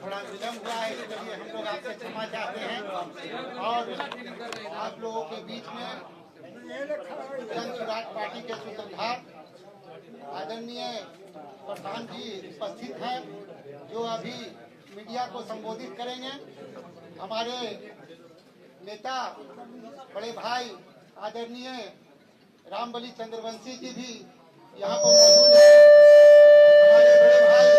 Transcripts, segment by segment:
थोड़ा विलम्ब हुआ है, इसके लिए हम लोग आपसे क्षमा चाहते हैं। और आप लोगों के बीच में जन सुराज पार्टी के सूत्रधार आदरणीय प्रधान जी उपस्थित हैं, जो अभी मीडिया को संबोधित करेंगे। हमारे नेता बड़े भाई आदरणीय रामबली चंद्रवंशी जी भी यहाँ पर मौजूद हैं। हमारे बड़े भाई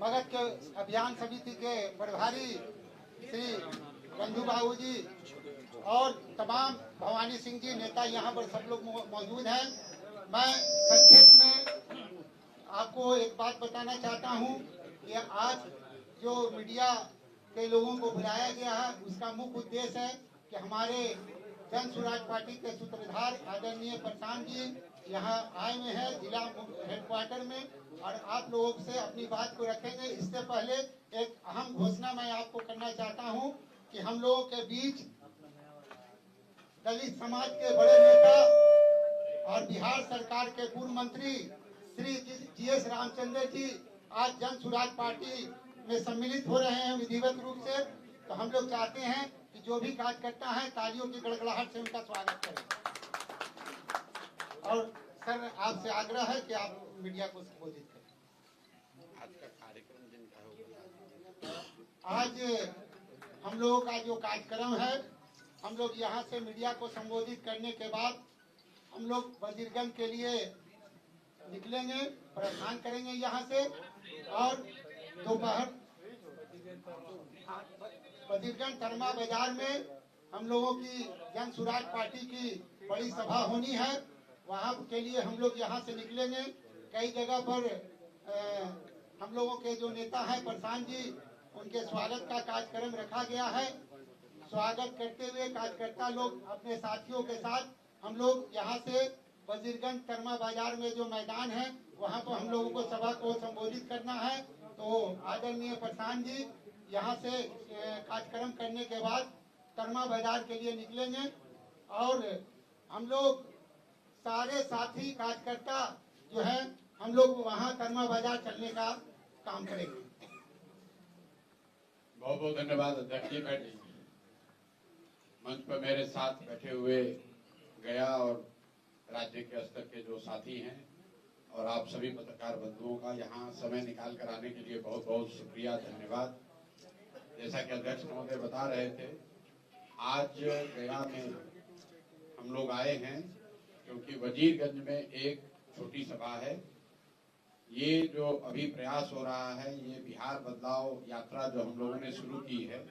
मगध के अभियान समिति के प्रभारी श्री रंजू बाबू जी और तमाम भवानी सिंह जी नेता यहाँ पर सब लोग मौजूद हैं। मैं संक्षेप में आपको एक बात बताना चाहता हूँ कि आज जो मीडिया के लोगों को बुलाया गया है, उसका मुख्य उद्देश्य है कि हमारे जन सुराज पार्टी के सूत्रधार आदरणीय प्रधान जी यहाँ आए हुए हैं जिला हेडक्वार्टर में, और आप लोगों से अपनी बात को रखेंगे। इससे पहले एक अहम घोषणा मैं आपको करना चाहता हूँ कि हम लोगों के बीच दलित समाज के बड़े नेता और बिहार सरकार के पूर्व मंत्री श्री जीएस रामचंद्र जी आज जन सुराज पार्टी में सम्मिलित हो रहे हैं विधिवत रूप से। तो हम लोग चाहते हैं कि जो भी कार्यकर्ता है तालियों की गड़गड़ाहट से उनका स्वागत करें। और सर आपसे आग्रह है कि आप मीडिया को संबोधित करें। आज का कार्यक्रम जिनका होगा, आज हम लोगों का जो कार्यक्रम है, हम लोग यहाँ से मीडिया को संबोधित करने के बाद हम लोग वजीरगंज के लिए निकलेंगे, प्रस्थान करेंगे यहाँ से, और दोपहर वजीरगंज धर्मा बाजार में हम लोगों की जन सुराज पार्टी की बड़ी सभा होनी है। वहाँ के लिए हम लोग यहाँ से निकलेंगे। कई जगह पर हम लोगों के जो नेता हैं प्रधान जी, उनके स्वागत का कार्यक्रम रखा गया है। स्वागत करते हुए कार्यकर्ता लोग अपने साथियों के साथ हम लोग यहाँ से वजीरगंज धर्मा बाजार में जो मैदान है वहाँ पर हम लोगों को सभा को संबोधित करना है। तो आदरणीय प्रधान जी यहाँ से कार्यक्रम करने के बाद धर्मा बाजार के लिए निकलेंगे, और हम लोग सारे साथी कार्यकर्ता जो है हम लोग वहाँ धर्मा बाजार चलने का काम करेंगे। बहुत बहुत धन्यवाद अध्यक्ष जी। बैठे मंच पर मेरे साथ बैठे हुए गया और राज्य के स्तर के जो साथी हैं और आप सभी पत्रकार बंधुओं का यहाँ समय निकाल कर आने के लिए बहुत बहुत शुक्रिया, धन्यवाद। जैसा कि अध्यक्ष महोदय बता रहे थे, आज गया में हम लोग आए हैं क्योंकि वजीरगंज में एक छोटी सभा है। ये जो अभी प्रयास हो रहा है, ये बिहार बदलाव यात्रा जो हम लोगों ने शुरू की है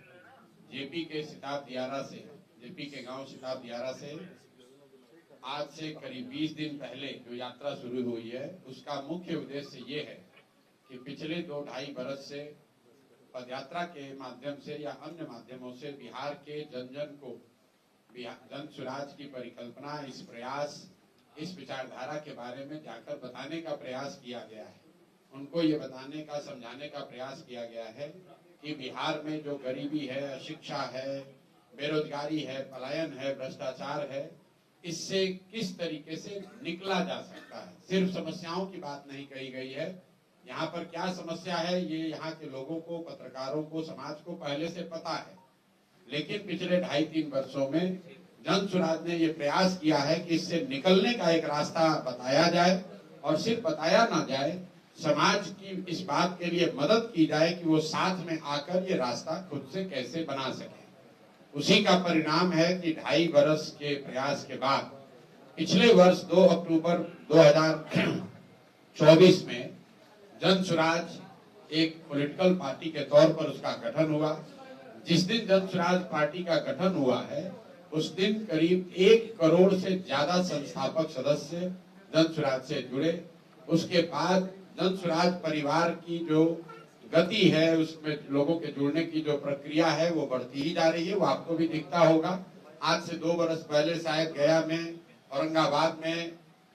जेपी के सिताब दियारा से, जेपी के गांव सिताब दियारा से, आज से करीब 20 दिन पहले जो यात्रा शुरू हुई है, उसका मुख्य उद्देश्य ये है कि पिछले 2-2.5 बरस से पदयात्रा के माध्यम से या अन्य माध्यमों से बिहार के जन जन को जन सुराज की परिकल्पना, इस प्रयास, इस विचारधारा के बारे में जाकर बताने का प्रयास किया गया है। उनको ये बताने का, समझाने का प्रयास किया गया है कि बिहार में जो गरीबी है, अशिक्षा है, बेरोजगारी है, पलायन है, भ्रष्टाचार है, इससे किस तरीके से निकला जा सकता है। सिर्फ समस्याओं की बात नहीं कही गई है, यहाँ पर क्या समस्या है ये यहाँ के लोगों को, पत्रकारों को, समाज को पहले से पता है। लेकिन पिछले 2.5-3 वर्षों में जन सुराज ने ये प्रयास किया है कि इससे निकलने का एक रास्ता बताया जाए, और सिर्फ बताया ना जाए, समाज की इस बात के लिए मदद की जाए कि वो साथ में आकर ये रास्ता खुद से कैसे बना सके। उसी का परिणाम है कि 2.5 वर्ष के प्रयास के बाद पिछले वर्ष 2 अक्टूबर 2024 में जन सुराज एक पॉलिटिकल पार्टी के तौर पर उसका गठन हुआ। जिस दिन जन सुराज पार्टी का गठन हुआ है, उस दिन करीब 1 करोड़ से ज्यादा संस्थापक सदस्य जन सुराज से जुड़े। उसके बाद जन सुराज परिवार की जो गति है, उसमें लोगों के जुड़ने की जो प्रक्रिया है वो बढ़ती ही जा रही है। वो आपको भी दिखता होगा। आज से 2 बरस पहले शायद गया में, औरंगाबाद में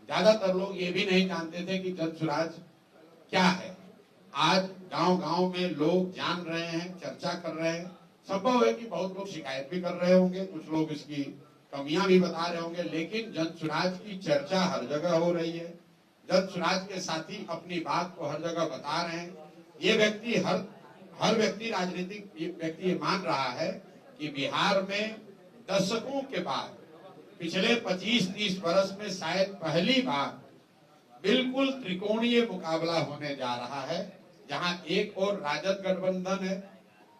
ज्यादातर लोग ये भी नहीं जानते थे कि जन सुराज क्या है। आज गांव-गांव में लोग जान रहे हैं, चर्चा कर रहे हैं। संभव है कि बहुत लोग शिकायत भी कर रहे होंगे, कुछ लोग इसकी कमियां भी बता रहे होंगे, लेकिन जन सुराज की चर्चा हर जगह हो रही है। जन सुराज के साथी अपनी बात को हर जगह बता रहे हैं। ये व्यक्ति हर व्यक्ति राजनीतिक व्यक्ति ये मान रहा है कि बिहार में दशकों के बाद पिछले 25-30 वर्ष में शायद पहली बार बिल्कुल त्रिकोणीय मुकाबला होने जा रहा है, जहां एक और राजद गठबंधन है,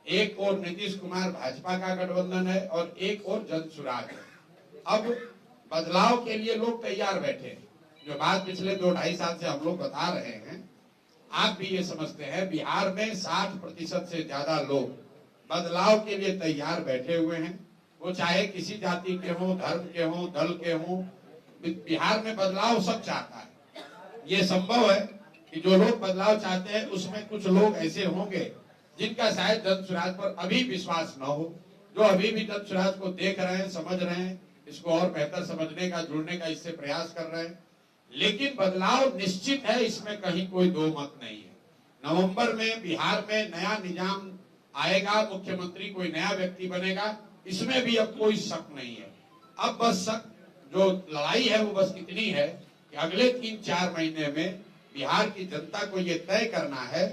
एक और नीतीश कुमार भाजपा का गठबंधन है और एक और जनसुराज है। अब बदलाव के लिए लोग तैयार बैठे हैं। जो बात पिछले 2-2.5 साल से हम लोग बता रहे हैं, आप भी ये समझते हैं, बिहार में 60% से ज्यादा लोग बदलाव के लिए तैयार बैठे हुए हैं। वो चाहे किसी जाति के हों, धर्म के हों, दल के हों, बिहार में बदलाव सब चाहता है। ये संभव है कि जो लोग बदलाव चाहते हैं उसमें कुछ लोग ऐसे होंगे जिनका शायद जनसुराज पर अभी विश्वास न हो, जो अभी भी जनसुराज को देख रहे हैं, समझ रहे हैं, इसको और बेहतर समझने का, जुड़ने का इससे प्रयास कर रहे हैं। लेकिन बदलाव निश्चित है, इसमें कहीं कोई दो मत नहीं है। नवंबर में बिहार में नया निजाम आएगा, मुख्यमंत्री कोई नया व्यक्ति बनेगा, इसमें भी अब कोई शक नहीं है। अब बस शक, जो लड़ाई है वो बस इतनी है कि अगले 3-4 महीने में बिहार की जनता को ये तय करना है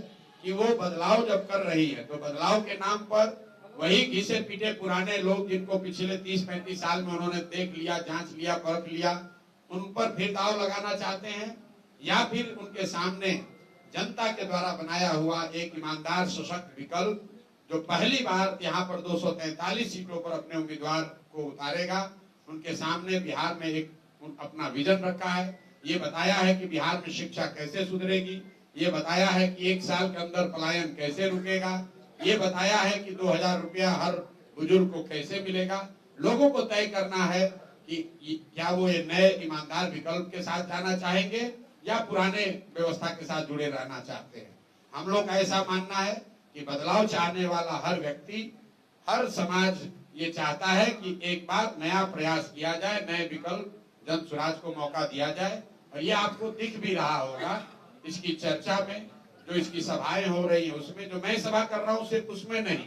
कि वो बदलाव जब कर रही है तो बदलाव के नाम पर वही घिसे पीटे पुराने लोग जिनको पिछले 30-35 साल में उन्होंने देख लिया, जांच लिया, परख लिया, उन पर फिर दाव लगाना चाहते हैं, या फिर उनके सामने जनता के द्वारा बनाया हुआ एक ईमानदार सशक्त विकल्प जो पहली बार यहाँ पर 243 सीटों पर अपने उम्मीदवार को उतारेगा। उनके सामने बिहार में एक अपना विजन रखा है, ये बताया है कि बिहार में शिक्षा कैसे सुधरेगी, ये बताया है कि 1 साल के अंदर पलायन कैसे रुकेगा, ये बताया है कि 2000 रुपया हर बुजुर्ग को कैसे मिलेगा। लोगों को तय करना है कि क्या वो ये नए ईमानदार विकल्प के साथ जाना चाहेंगे या पुराने व्यवस्था के साथ जुड़े रहना चाहते हैं। हम लोग का ऐसा मानना है कि बदलाव चाहने वाला हर व्यक्ति, हर समाज ये चाहता है कि एक बार नया प्रयास किया जाए, नए विकल्प जनसुराज को मौका दिया जाए। और ये आपको दिख भी रहा होगा इसकी चर्चा में, जो इसकी सभाएं हो रही है उसमें, जो मैं सभा कर रहा हूँ सिर्फ उसमें नहीं,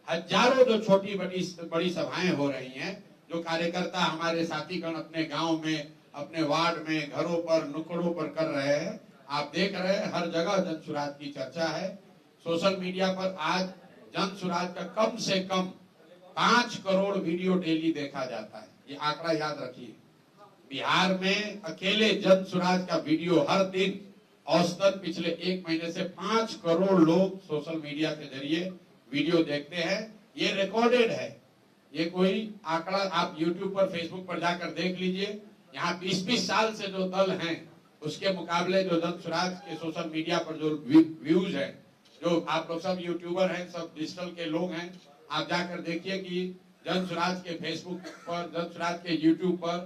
हजारों जो छोटी बड़ी सभाएं हो रही हैं, जो कार्यकर्ता हमारे साथीगण अपने गांव में, अपने वार्ड में, घरों पर, नुक्कड़ों पर कर रहे हैं, आप देख रहे हैं हर जगह जनसुराज की चर्चा है। सोशल मीडिया पर आज जनसुराज का कम से कम 5 करोड़ वीडियो डेली देखा जाता है। ये आंकड़ा याद रखिए, बिहार में अकेले जनसुराज का वीडियो हर दिन औसतन पिछले 1 महीने से 5 करोड़ लोग सोशल मीडिया के जरिए वीडियो देखते हैं। ये रिकॉर्डेड है, ये कोई आंकड़ा आप यूट्यूब पर, फेसबुक पर जाकर देख लीजिए। यहाँ 20-20 साल से जो दल हैं उसके मुकाबले जो जनसुराज के सोशल मीडिया पर जो व्यूज है, जो आप लोग सब यूट्यूबर हैं, सब डिजिटल के लोग हैं, आप जाकर देखिए कि जनसुराज के फेसबुक पर, जनसुराज के यूट्यूब पर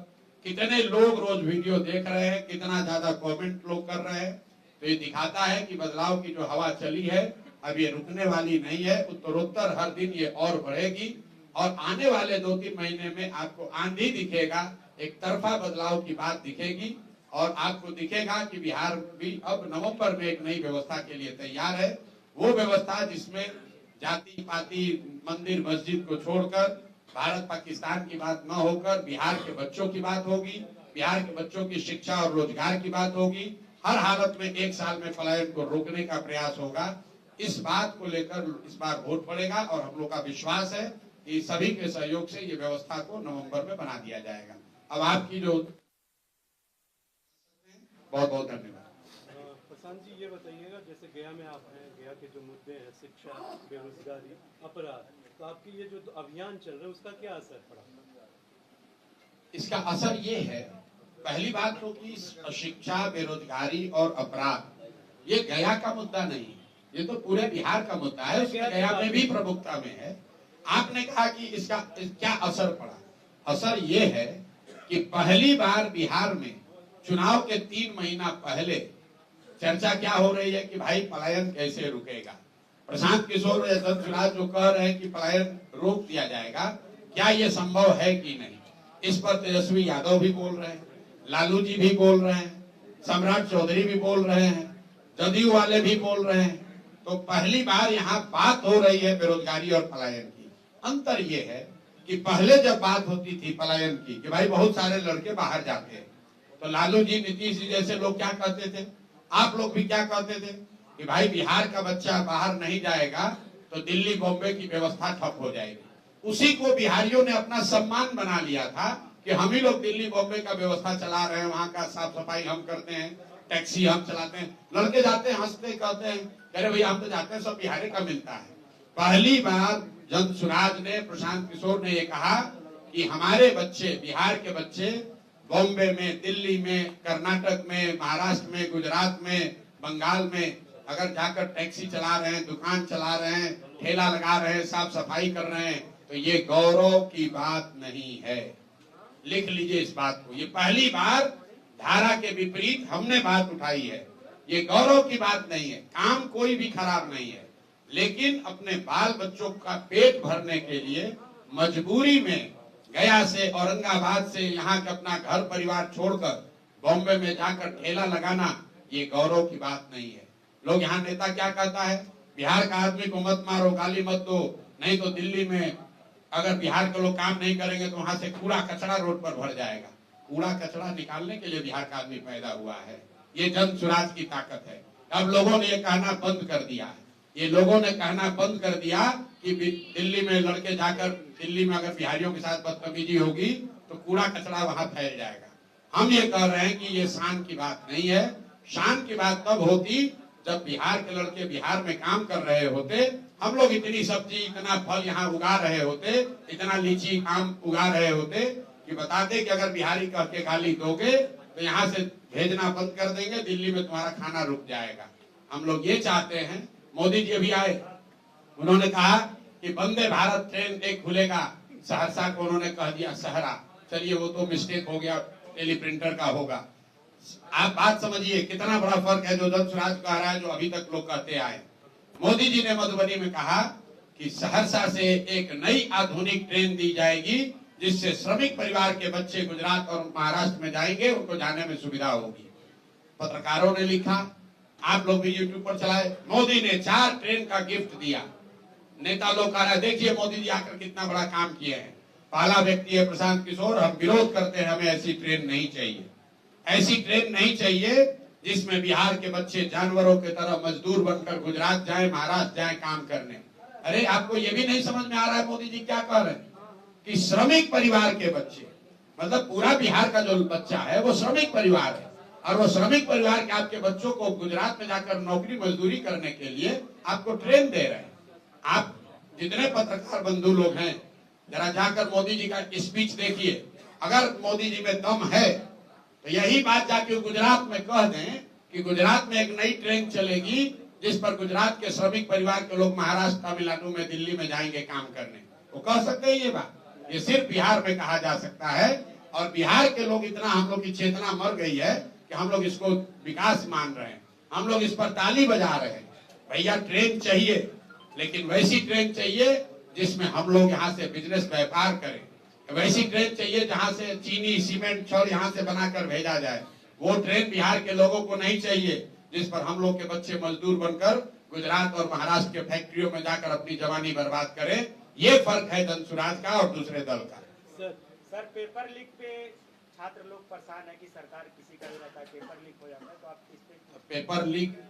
कितने लोग रोज वीडियो देख रहे हैं, कितना ज्यादा कमेंट लोग कर रहे हैं। तो ये दिखाता है कि बदलाव की जो हवा चली है अब ये रुकने वाली नहीं है, उत्तरोत्तर हर दिन ये और बढ़ेगी। और आने वाले 2-3 महीने में आपको आंधी दिखेगा, एक तरफा बदलाव की बात दिखेगी, और आपको दिखेगा कि बिहार भी अब नवंबर में एक नई व्यवस्था के लिए तैयार है। वो व्यवस्था जिसमें जाति पाति, मंदिर मस्जिद को छोड़कर भारत पाकिस्तान की बात न होकर बिहार के बच्चों की बात होगी, बिहार के बच्चों की शिक्षा और रोजगार की बात होगी। हर हालत में 1 साल में पलायन को रोकने का प्रयास होगा। इस बात को लेकर इस बार वोट पड़ेगा और हम लोग का विश्वास है कि सभी के सहयोग से ये व्यवस्था को नवंबर में बना दिया जाएगा। अब आपकी जो बहुत बहुत धन्यवाद। प्रशांत जी, ये बताइएगा, जैसे गया में आप हैं, गया के जो मुद्दे हैं, शिक्षा, बेरोजगारी, अपराध, तो आपकी ये जो अभियान चल रहा है उसका क्या असर पड़ा? इसका असर ये है, पहली बात तो कि शिक्षा, बेरोजगारी और अपराध ये गया का मुद्दा नहीं है, ये तो पूरे बिहार का मुद्दा है, उसमें गया में भी प्रमुखता में है। आपने कहा कि इसका क्या असर पड़ा? असर ये है कि पहली बार बिहार में चुनाव के 3 महीना पहले चर्चा क्या हो रही है कि भाई पलायन कैसे रुकेगा। प्रशांत किशोर या जनसुराज जो कह रहे हैं कि पलायन रोक दिया जाएगा, क्या ये संभव है कि नहीं, इस पर तेजस्वी यादव भी बोल रहे हैं, लालू जी भी बोल रहे हैं, सम्राट चौधरी भी बोल रहे हैं, जदयू वाले भी बोल रहे हैं। तो पहली बार यहाँ बात हो रही है बेरोजगारी और पलायन की। अंतर ये है कि पहले जब बात होती थी पलायन की कि भाई बहुत सारे लड़के बाहर जाते हैं, तो लालू जी, नीतीश जी जैसे लोग क्या कहते थे, आप लोग भी क्या कहते थे कि भाई बिहार का बच्चा बाहर नहीं जाएगा तो दिल्ली बॉम्बे की व्यवस्था ठप हो जाएगी। उसी को बिहारियों ने अपना सम्मान बना लिया था कि हम ही लोग दिल्ली बॉम्बे का व्यवस्था चला रहे हैं, वहां का साफ सफाई हम करते हैं, टैक्सी हम चलाते हैं। लड़के जाते हैं, हंसते कहते हैं, अरे भैया हम तो जाते हैं, सब बिहारी का मिलता है। पहली बार जन सुराज ने, प्रशांत किशोर ने ये कहा कि हमारे बच्चे, बिहार के बच्चे बॉम्बे में, दिल्ली में, कर्नाटक में, महाराष्ट्र में, गुजरात में, बंगाल में अगर जाकर टैक्सी चला रहे हैं, दुकान चला रहे हैं, ठेला लगा रहे हैं, साफ सफाई कर रहे हैं, तो ये गौरव की बात नहीं है। लिख लीजिए इस बात को। ये पहली बार धारा के विपरीत हमने बात उठाई है। ये गौरव की बात नहीं है। काम कोई भी खराब नहीं है, लेकिन अपने बाल बच्चों का पेट भरने के लिए मजबूरी में गया से, औरंगाबाद से यहाँ के अपना घर परिवार छोड़कर बॉम्बे में जाकर ठेला लगाना, ये गौरव की बात नहीं है। लोग यहाँ नेता क्या कहता है, बिहार का आदमी को मत मारो, गाली मत दो, नहीं तो दिल्ली में अगर बिहार के लोग काम नहीं करेंगे तो वहां से कूड़ा कचरा रोड पर भर जाएगा। कूड़ा कचरा निकालने के लिए बिहार का आदमी पैदा हुआ है। ये जन सुराज की ताकत है। अब लोगों ने ये कहना बंद कर दिया है। ये लोगों ने कहना बंद कर दिया कि दिल्ली में लड़के जाकर, दिल्ली में अगर बिहारियों के साथ बदतमीजी होगी तो कूड़ा कचरा वहां फैल जाएगा। हम ये कह रहे हैं कि ये शान की बात नहीं है। शान की बात तब होती जब बिहार के लड़के बिहार में काम कर रहे होते, हम लोग इतनी सब्जी, इतना फल यहाँ उगा रहे होते, इतना लीची आम उगा रहे होते कि बताते कि अगर बिहारी कह के गाली दोगे तो यहाँ से भेजना बंद कर देंगे, दिल्ली में तुम्हारा खाना रुक जाएगा। हम लोग ये चाहते हैं। मोदी जी अभी आए, उन्होंने कहा कि वंदे भारत ट्रेन एक खुलेगा, सहरसा को उन्होंने कह दिया सहरा। चलिए वो तो मिस्टेक हो गया, टेलीप्रिंटर का होगा। आप बात समझिए कितना बड़ा फर्क है जो जन सुराज कह रहा है, जो अभी तक लोग कहते आए। मोदी जी ने मधुबनी में कहा कि सहरसा से एक नई आधुनिक ट्रेन दी जाएगी जिससे श्रमिक परिवार के बच्चे गुजरात और महाराष्ट्र में जाएंगे, उनको जाने में सुविधा होगी। पत्रकारों ने लिखा, आप लोग भी यूट्यूब पर चलाए, मोदी ने 4 ट्रेन का गिफ्ट दिया। नेता लोग कह रहे हैं देखिए मोदी जी आकर कितना बड़ा काम किए हैं। पहला व्यक्ति है प्रशांत किशोर, हम विरोध करते हैं, हमें ऐसी ट्रेन नहीं चाहिए। ऐसी ट्रेन नहीं चाहिए जिसमें बिहार के बच्चे जानवरों की तरह मजदूर बनकर गुजरात जाए, महाराष्ट्र जाए काम करने। अरे आपको ये भी नहीं समझ में आ रहा है मोदी जी क्या कह रहे हैं कि श्रमिक परिवार के बच्चे, मतलब पूरा बिहार का जो बच्चा है वो श्रमिक परिवार है, और वो श्रमिक परिवार के आपके बच्चों को गुजरात में जाकर नौकरी मजदूरी करने के लिए आपको ट्रेन दे रहे हैं। आप जितने पत्रकार बंधु लोग हैं, जरा जाकर मोदी जी का स्पीच देखिए। अगर मोदी जी में दम है तो यही बात जाके गुजरात में कह दें कि गुजरात में एक नई ट्रेन चलेगी जिस पर गुजरात के श्रमिक परिवार के लोग महाराष्ट्र, तमिलनाडु में, दिल्ली में जाएंगे काम करने। वो कह सकते हैं ये बात? ये सिर्फ बिहार में कहा जा सकता है। और बिहार के लोग, इतना हम लोग की चेतना मर गई है कि हम लोग इसको विकास मान रहे हैं, हम लोग इस पर ताली बजा रहे हैं। भैया ट्रेन चाहिए, लेकिन वैसी ट्रेन चाहिए जिसमें हम लोग यहाँ से बिजनेस व्यापार करें। वैसी ट्रेन चाहिए जहां से चीनी, सीमेंट, छड़ यहाँ से बनाकर भेजा जाए। वो ट्रेन बिहार के लोगों को नहीं चाहिए जिस पर हम लोग के बच्चे मजदूर बनकर गुजरात और महाराष्ट्र के फैक्ट्रियों में जाकर अपनी जवानी बर्बाद करें। ये फर्क है जन सुराज का और दूसरे दल का। सर पेपर लीक पे छात्र लोग परेशान है कि सरकार किसी का भी रहता है, पेपर लीक हो जाता है, तो आप इस पे? पेपर लीक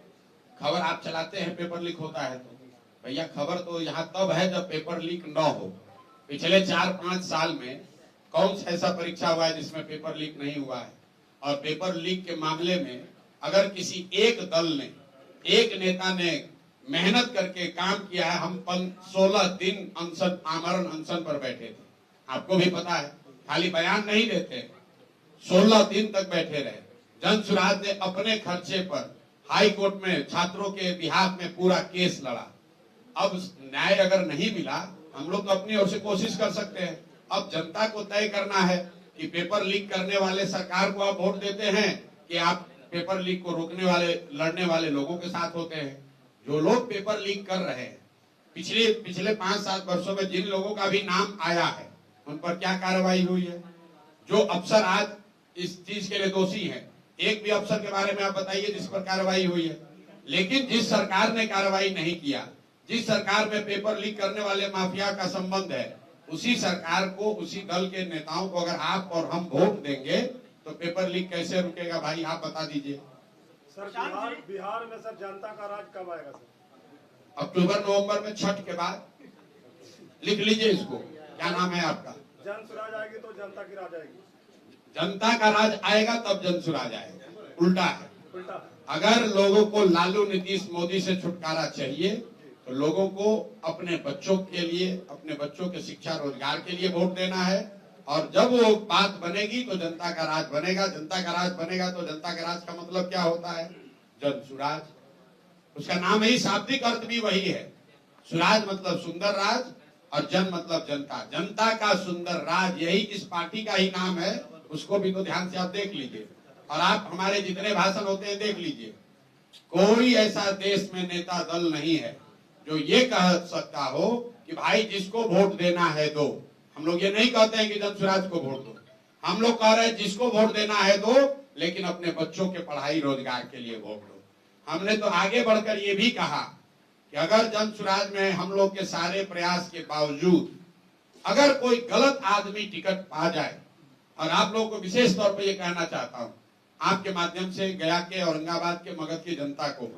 खबर आप चलाते हैं, पेपर लीक होता है तो भैया खबर तो यहाँ तब है जब पेपर लीक न हो। पिछले 4-5 साल में कौन सा ऐसा परीक्षा हुआ है जिसमें पेपर लीक नहीं हुआ है? और पेपर लीक के मामले में अगर किसी एक दल ने, एक नेता ने मेहनत करके काम किया है, हम 16 दिन अनशन, आमरण अनशन पर बैठे थे, आपको भी पता है, खाली बयान नहीं देते, 16 दिन तक बैठे रहे। जन सुराज ने अपने खर्चे पर हाई कोर्ट में छात्रों के बिहाफ में पूरा केस लड़ा। अब न्याय अगर नहीं मिला, हम लोग तो अपनी ओर से कोशिश कर सकते हैं। अब जनता को तय करना है कि पेपर लीक करने वाले सरकार को आप वोट देते हैं कि आप पेपर लीक को रोकने वाले, लड़ने वाले लोगों के साथ होते हैं। जो लोग पेपर लीक कर रहे हैं, पिछले 5-7 वर्षों में जिन लोगों का भी नाम आया है, उन पर क्या कार्रवाई हुई है? जो अफसर आज इस चीज के लिए दोषी हैं, एक भी अफसर के बारे में आप बताइए जिस पर कार्रवाई हुई है। लेकिन जिस सरकार ने कार्रवाई नहीं किया, जिस सरकार में पेपर लीक करने वाले माफिया का संबंध है, उसी सरकार को, उसी दल के नेताओं को अगर आप और हम वोट देंगे तो पेपर लीक कैसे रुकेगा भाई, आप बता दीजिए। सर बिहार में सर जनता का राज कब आएगा सर? अक्टूबर नवंबर में, छठ के बाद। लिख लीजिए इसको, क्या नाम है आपका? जन सुराज आएगी तो जनता की राज आएगी। जनता का राज आएगा तब जन सुराज आएगा, उल्टा है। उल्टा। अगर लोगों को लालू, नीतीश, मोदी से छुटकारा चाहिए तो लोगों को अपने बच्चों के लिए, अपने बच्चों के शिक्षा रोजगार के लिए वोट देना है। और जब वो बात बनेगी तो जनता का राज बनेगा। जनता का राज बनेगा तो जनता का राज का मतलब क्या होता है? जन सुराज। उसका नाम ही, शाब्दिक अर्थ भी वही है। सुराज मतलब सुंदर राज और जन मतलब जनता। जनता का सुंदर राज, यही इस पार्टी का ही नाम है। उसको भी तो ध्यान से आप देख लीजिए, और आप हमारे जितने भाषण होते हैं देख लीजिए। कोई ऐसा देश में नेता दल नहीं है जो ये कह सकता हो कि भाई जिसको वोट देना है दो। हम लोग ये नहीं कहते हैं कि जन सुराज को वोट दो, हम लोग कह रहे हैं जिसको वोट देना है दो, लेकिन अपने बच्चों के पढ़ाई रोजगार के लिए वोट दो। हमने तो आगे बढ़कर ये भी कहा कि अगर जन सुराज में हम लोग के सारे प्रयास के बावजूद अगर कोई गलत आदमी टिकट पा जाए, और आप लोगों को विशेष तौर पर यह कहना चाहता हूं आपके माध्यम से गया के, औरंगाबाद के, मगध की जनता को,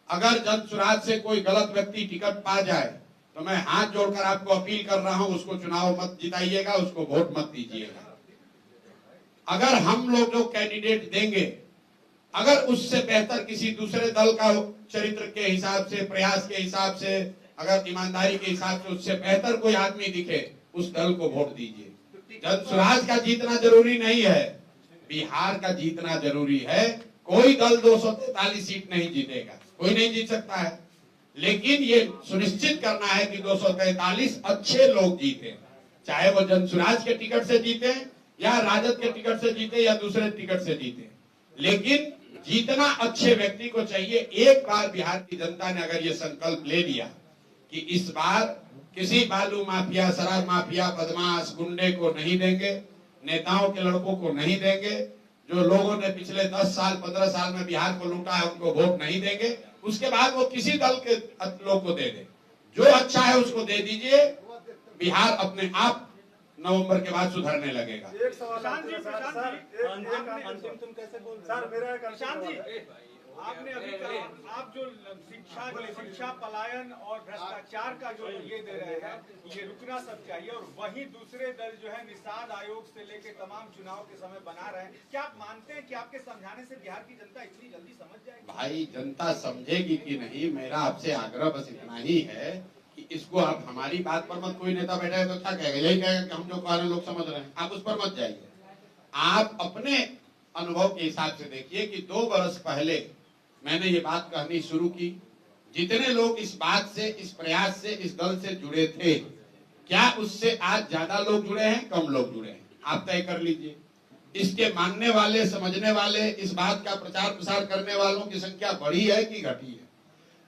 अगर जन सुराज से कोई गलत व्यक्ति टिकट पा जाए तो मैं हाथ जोड़कर आपको अपील कर रहा हूं, उसको चुनाव मत जिताइएगा, उसको वोट मत दीजिएगा। अगर हम लोग जो कैंडिडेट देंगे, अगर उससे बेहतर किसी दूसरे दल का चरित्र के हिसाब से, प्रयास के हिसाब से, अगर ईमानदारी के हिसाब से उससे बेहतर कोई आदमी दिखे, उस दल को वोट दीजिए। जन सुराज का जीतना जरूरी नहीं है, बिहार का जीतना जरूरी है। कोई दल 243 सीट नहीं जीतेगा, कोई नहीं जीत सकता है, लेकिन ये सुनिश्चित करना है कि 243 अच्छे लोग जीते, चाहे वो जन सुराज के टिकट से जीते या राजद के टिकट से जीते या दूसरे टिकट से जीते, लेकिन जीतना अच्छे व्यक्ति को चाहिए। एक बार बिहार की जनता ने अगर ये संकल्प ले लिया कि इस बार किसी बालू माफिया, शराब माफिया, बदमाश, गुंडे को नहीं देंगे, नेताओं के लड़कों को नहीं देंगे, जो लोगों ने पिछले 10 साल 15 साल में बिहार को लूटा है उनको वोट नहीं देंगे, उसके बाद वो किसी दल के लोग को दे दे, जो अच्छा है उसको दे दीजिए। बिहार अपने आप नवंबर के बाद सुधरने लगेगा। एक सवाल अंतिम तुम कैसे बोल सर, मेरा एक प्रशांत जी, आपने अभी कहा, आप जो शिक्षा पलायन और भ्रष्टाचार का जो ये दे रहे हैं, ये रुकना सब चाहिए, और वहीं दूसरे दल जो है निषाद आयोग से लेके तमाम चुनाव के समय बना रहे हैं। क्या आप मानते हैं कि आपके समझाने से बिहार की जनता इतनी जल्दी समझ जाएगी? भाई जनता समझेगी कि नहीं, मेरा आपसे आग्रह बस इतना ही है कि इसको आप हमारी बात पर मत, कोई नेता बैठा है तो क्या कहेगा, यही कहेगा कि हम जो कह रहे हैं लोग समझ रहे हैं, आप उस पर मत जाइए। आप अपने अनुभव के हिसाब से देखिए कि 2 वर्ष पहले मैंने ये बात कहनी शुरू की, जितने लोग इस बात से, इस प्रयास से, इस दल से जुड़े थे, क्या उससे आज ज्यादा लोग जुड़े हैं, कम लोग जुड़े हैं? आप तय कर लीजिए। इसके मानने वाले, समझने वाले, इस बात का प्रचार प्रसार करने वालों की संख्या बढ़ी है कि घटी है?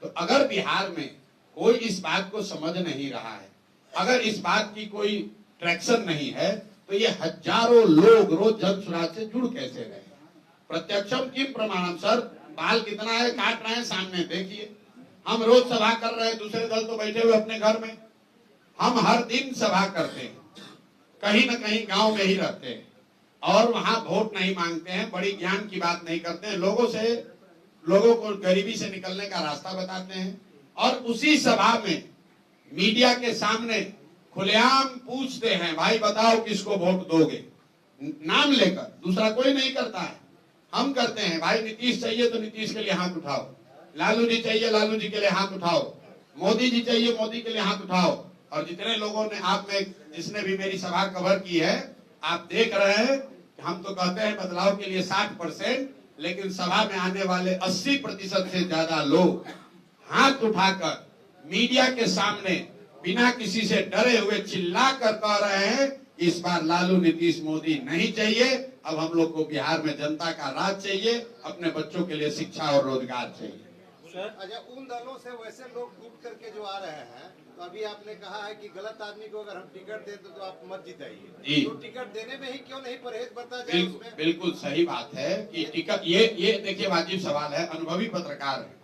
तो अगर बिहार में कोई इस बात को समझ नहीं रहा है, अगर इस बात की कोई ट्रैक्शन नहीं है, तो ये हजारों लोग रोज जन सुराज से जुड़ कैसे रहे? प्रत्यक्षम किम प्रमाणम। सर, बाल कितना है, काट रहे हैं, सामने देखिए। हम रोज सभा कर रहे हैं, दूसरे दल तो बैठे हुए अपने घर में। हम हर दिन सभा करते हैं, कहीं न कहीं गांव में ही रहते हैं, और वहां वोट नहीं मांगते हैं, बड़ी ज्ञान की बात नहीं करते हैं, लोगों को गरीबी से निकलने का रास्ता बताते हैं, और उसी सभा में मीडिया के सामने खुलेआम पूछते हैं, भाई बताओ किसको वोट दोगे, नाम लेकर। दूसरा कोई नहीं करता है, हम करते हैं। भाई नीतीश चाहिए तो नीतीश के लिए हाथ उठाओ, लालू जी चाहिए लालू जी के लिए हाथ उठाओ, मोदी जी चाहिए मोदी के लिए हाथ उठाओ। और जितने लोगों ने, आप में जिसने भी मेरी सभा कवर की है, आप देख रहे हैं कि हम तो कहते हैं बदलाव के लिए 60%, लेकिन सभा में आने वाले 80% से ज्यादा लोग हाथ उठाकर मीडिया के सामने बिना किसी से डरे हुए चिल्ला कर कह रहे हैं इस बार लालू, नीतीश, मोदी नहीं चाहिए, अब हम लोग को बिहार में जनता का राज चाहिए, अपने बच्चों के लिए शिक्षा और रोजगार चाहिए। अच्छा, उन दलों से वैसे लोग टूट करके जो आ रहे हैं, तो अभी आपने कहा है कि गलत आदमी को अगर हम टिकट दें तो आप मत जिताइए, तो टिकट देने में ही क्यों नहीं परहेज बरता जाए? बिल्कुल सही बात है कि टिकट, ये देखिए वाजिब सवाल है। अनुभवी पत्रकार है,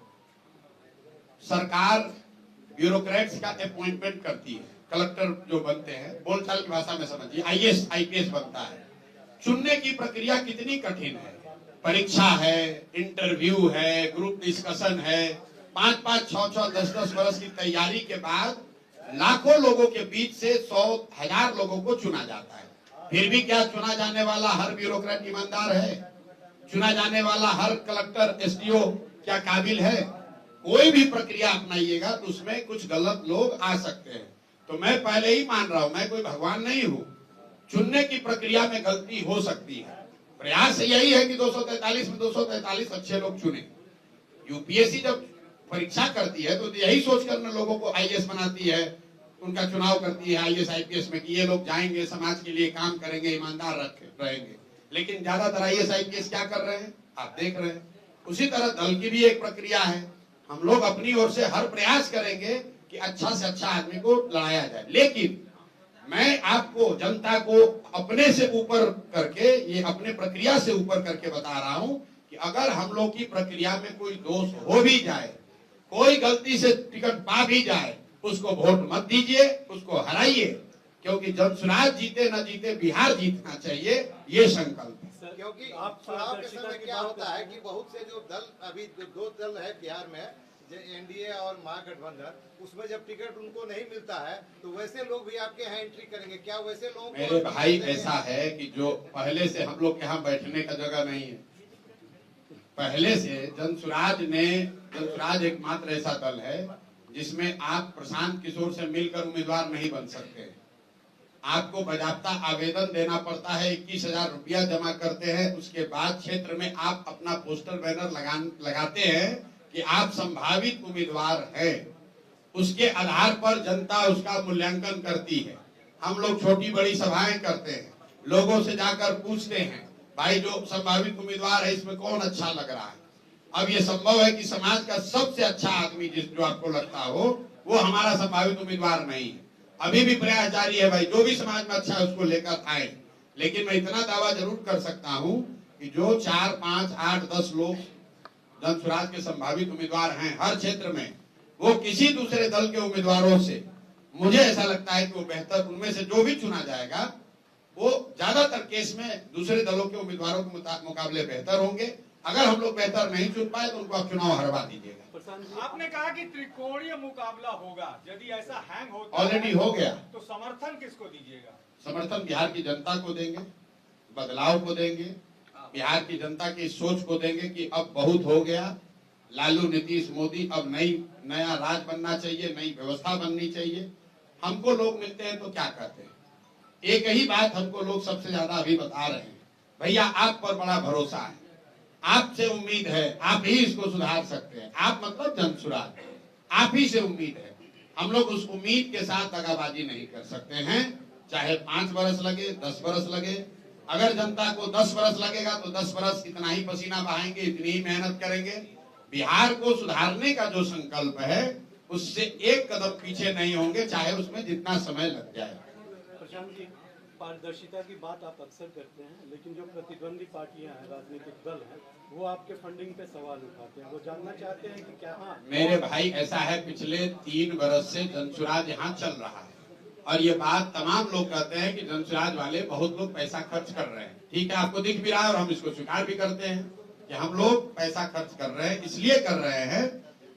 सरकार ब्यूरोक्रेट्स का अपॉइंटमेंट करती है, कलेक्टर जो बनते हैं, बोलचाल की भाषा में समझिए, IAS IPS बनता है। चुनने की प्रक्रिया कितनी कठिन है, परीक्षा है, इंटरव्यू है, ग्रुप डिस्कशन है, 5-5, 6-6, 10-10 वर्ष की तैयारी के बाद लाखों लोगों के बीच से 100,000 लोगों को चुना जाता है। फिर भी क्या चुना जाने वाला हर ब्यूरोक्रेट ईमानदार है? चुना जाने वाला हर कलेक्टर, एसडीओ क्या काबिल है? कोई भी प्रक्रिया अपनाइएगा तो उसमें कुछ गलत लोग आ सकते हैं। तो मैं पहले ही मान रहा हूं, मैं कोई भगवान नहीं हूं। चुनने की प्रक्रिया में गलती हो सकती है। प्रयास यही है कि 243 में 243 अच्छे लोग चुने। यूपीएससी जब परीक्षा करती है तो यही सोचकर न लोगों को आईएएस बनाती है, उनका चुनाव करती है आईएएस आईपीएस में कि ये लोग जाएंगे, समाज के लिए काम करेंगे, ईमानदार रहेंगे। लेकिन ज्यादातर आईएएस आईपीएस क्या कर रहे हैं आप देख रहे हैं। उसी तरह दल की भी एक प्रक्रिया है। हम लोग अपनी ओर से हर प्रयास करेंगे कि अच्छा से अच्छा आदमी को लड़ाया जाए। लेकिन मैं आपको, जनता को अपने से ऊपर करके, ये अपने प्रक्रिया से ऊपर करके बता रहा हूं कि अगर हम लोग की प्रक्रिया में कोई दोष हो भी जाए, कोई गलती से टिकट पा भी जाए, उसको वोट मत दीजिए, उसको हराइए, क्योंकि जब चुनाव जीते न जीते बिहार जीतना चाहिए, ये संकल्प है। क्योंकि चुनाव के समय क्या होता है कि बहुत से जो दल, अभी दो दल है बिहार में, एनडीए और महागठबंधन, उसमें जब टिकट उनको नहीं मिलता है तो वैसे लोग भी आपके यहाँ एंट्री करेंगे। क्या वैसे लोग? मेरे भाई ऐसा है कि जो पहले से हम लोग यहाँ बैठने का जगह नहीं है। पहले से जनसुराज एकमात्र ऐसा दल है जिसमें आप प्रशांत किशोर से मिलकर उम्मीदवार नहीं बन सकते। आपको बाकायदा आवेदन देना पड़ता है, 21,000 रुपया जमा करते हैं। उसके बाद क्षेत्र में आप अपना पोस्टर बैनर लगाते हैं कि आप संभावित उम्मीदवार हैं। उसके आधार पर जनता उसका मूल्यांकन करती है। हम लोग छोटी बड़ी सभाएं करते हैं, लोगों से जाकर पूछते हैं, भाई जो संभावित उम्मीदवार है इसमें कौन अच्छा लग रहा है। अब ये संभव है कि समाज का सबसे अच्छा आदमी जो आपको लगता हो वो हमारा संभावित उम्मीदवार नहीं है। अभी भी प्रयास जारी है भाई, जो भी समाज में अच्छा है उसको लेकर आए। लेकिन मैं इतना दावा जरूर कर सकता हूं कि जो 4, 5, 8, 10 लोग जनसुराज के संभावित उम्मीदवार हैं हर क्षेत्र में, वो किसी दूसरे दल के उम्मीदवारों से, मुझे ऐसा लगता है कि वो बेहतर, उनमें से जो भी चुना जाएगा वो ज्यादातर केस में दूसरे दलों के उम्मीदवारों के मुकाबले बेहतर होंगे। अगर हम लोग बेहतर नहीं चुन पाए तो उनको आप चुनाव हरवा दीजिएगा। आपने कहा कि त्रिकोणीय मुकाबला होगा, यदि ऐसा हैंग होता ऑलरेडी हो गया तो समर्थन किसको दीजिएगा? समर्थन बिहार की जनता को देंगे, बदलाव को देंगे, बिहार की जनता की सोच को देंगे कि अब बहुत हो गया, लालू, नीतीश, मोदी, अब नया राज बनना चाहिए, नई व्यवस्था बननी चाहिए। हमको लोग मिलते हैं तो क्या कहते हैं, एक ही बात हमको लोग सबसे ज्यादा अभी बता रहे हैं, भैया आप पर बड़ा भरोसा है, आपसे उम्मीद है, आप ही इसको सुधार सकते हैं। आप मतलब जनसुराज, आप ही से उम्मीद है। हम लोग उस उम्मीद के साथ दगाबाजी नहीं कर सकते हैं, चाहे 5 बरस लगे, 10 बरस लगे। अगर जनता को 10 बरस लगेगा तो 10 बरस इतना ही पसीना बहाएंगे, इतनी ही मेहनत करेंगे। बिहार को सुधारने का जो संकल्प है उससे एक कदम पीछे नहीं होंगे, चाहे उसमें जितना समय लग जाए। प्रशांत जी, पारदर्शिता की बात आप अक्सर करते हैं, लेकिन जो प्रतिद्वंदी पार्टियां हैं, राजनीतिक दल हैं, वो आपके फंडिंग पे सवाल उठाते हैं। वो जानना चाहते हैं कि क्या? हाँ मेरे भाई, ऐसा है, पिछले 3 बरस से जनसुराज यहाँ चल रहा है और ये बात तमाम लोग कहते हैं कि जनसुराज वाले बहुत लोग पैसा खर्च कर रहे हैं। ठीक है, आपको दिख भी रहा है और हम इसको स्वीकार भी करते हैं कि हम लोग पैसा खर्च कर रहे हैं। इसलिए कर रहे हैं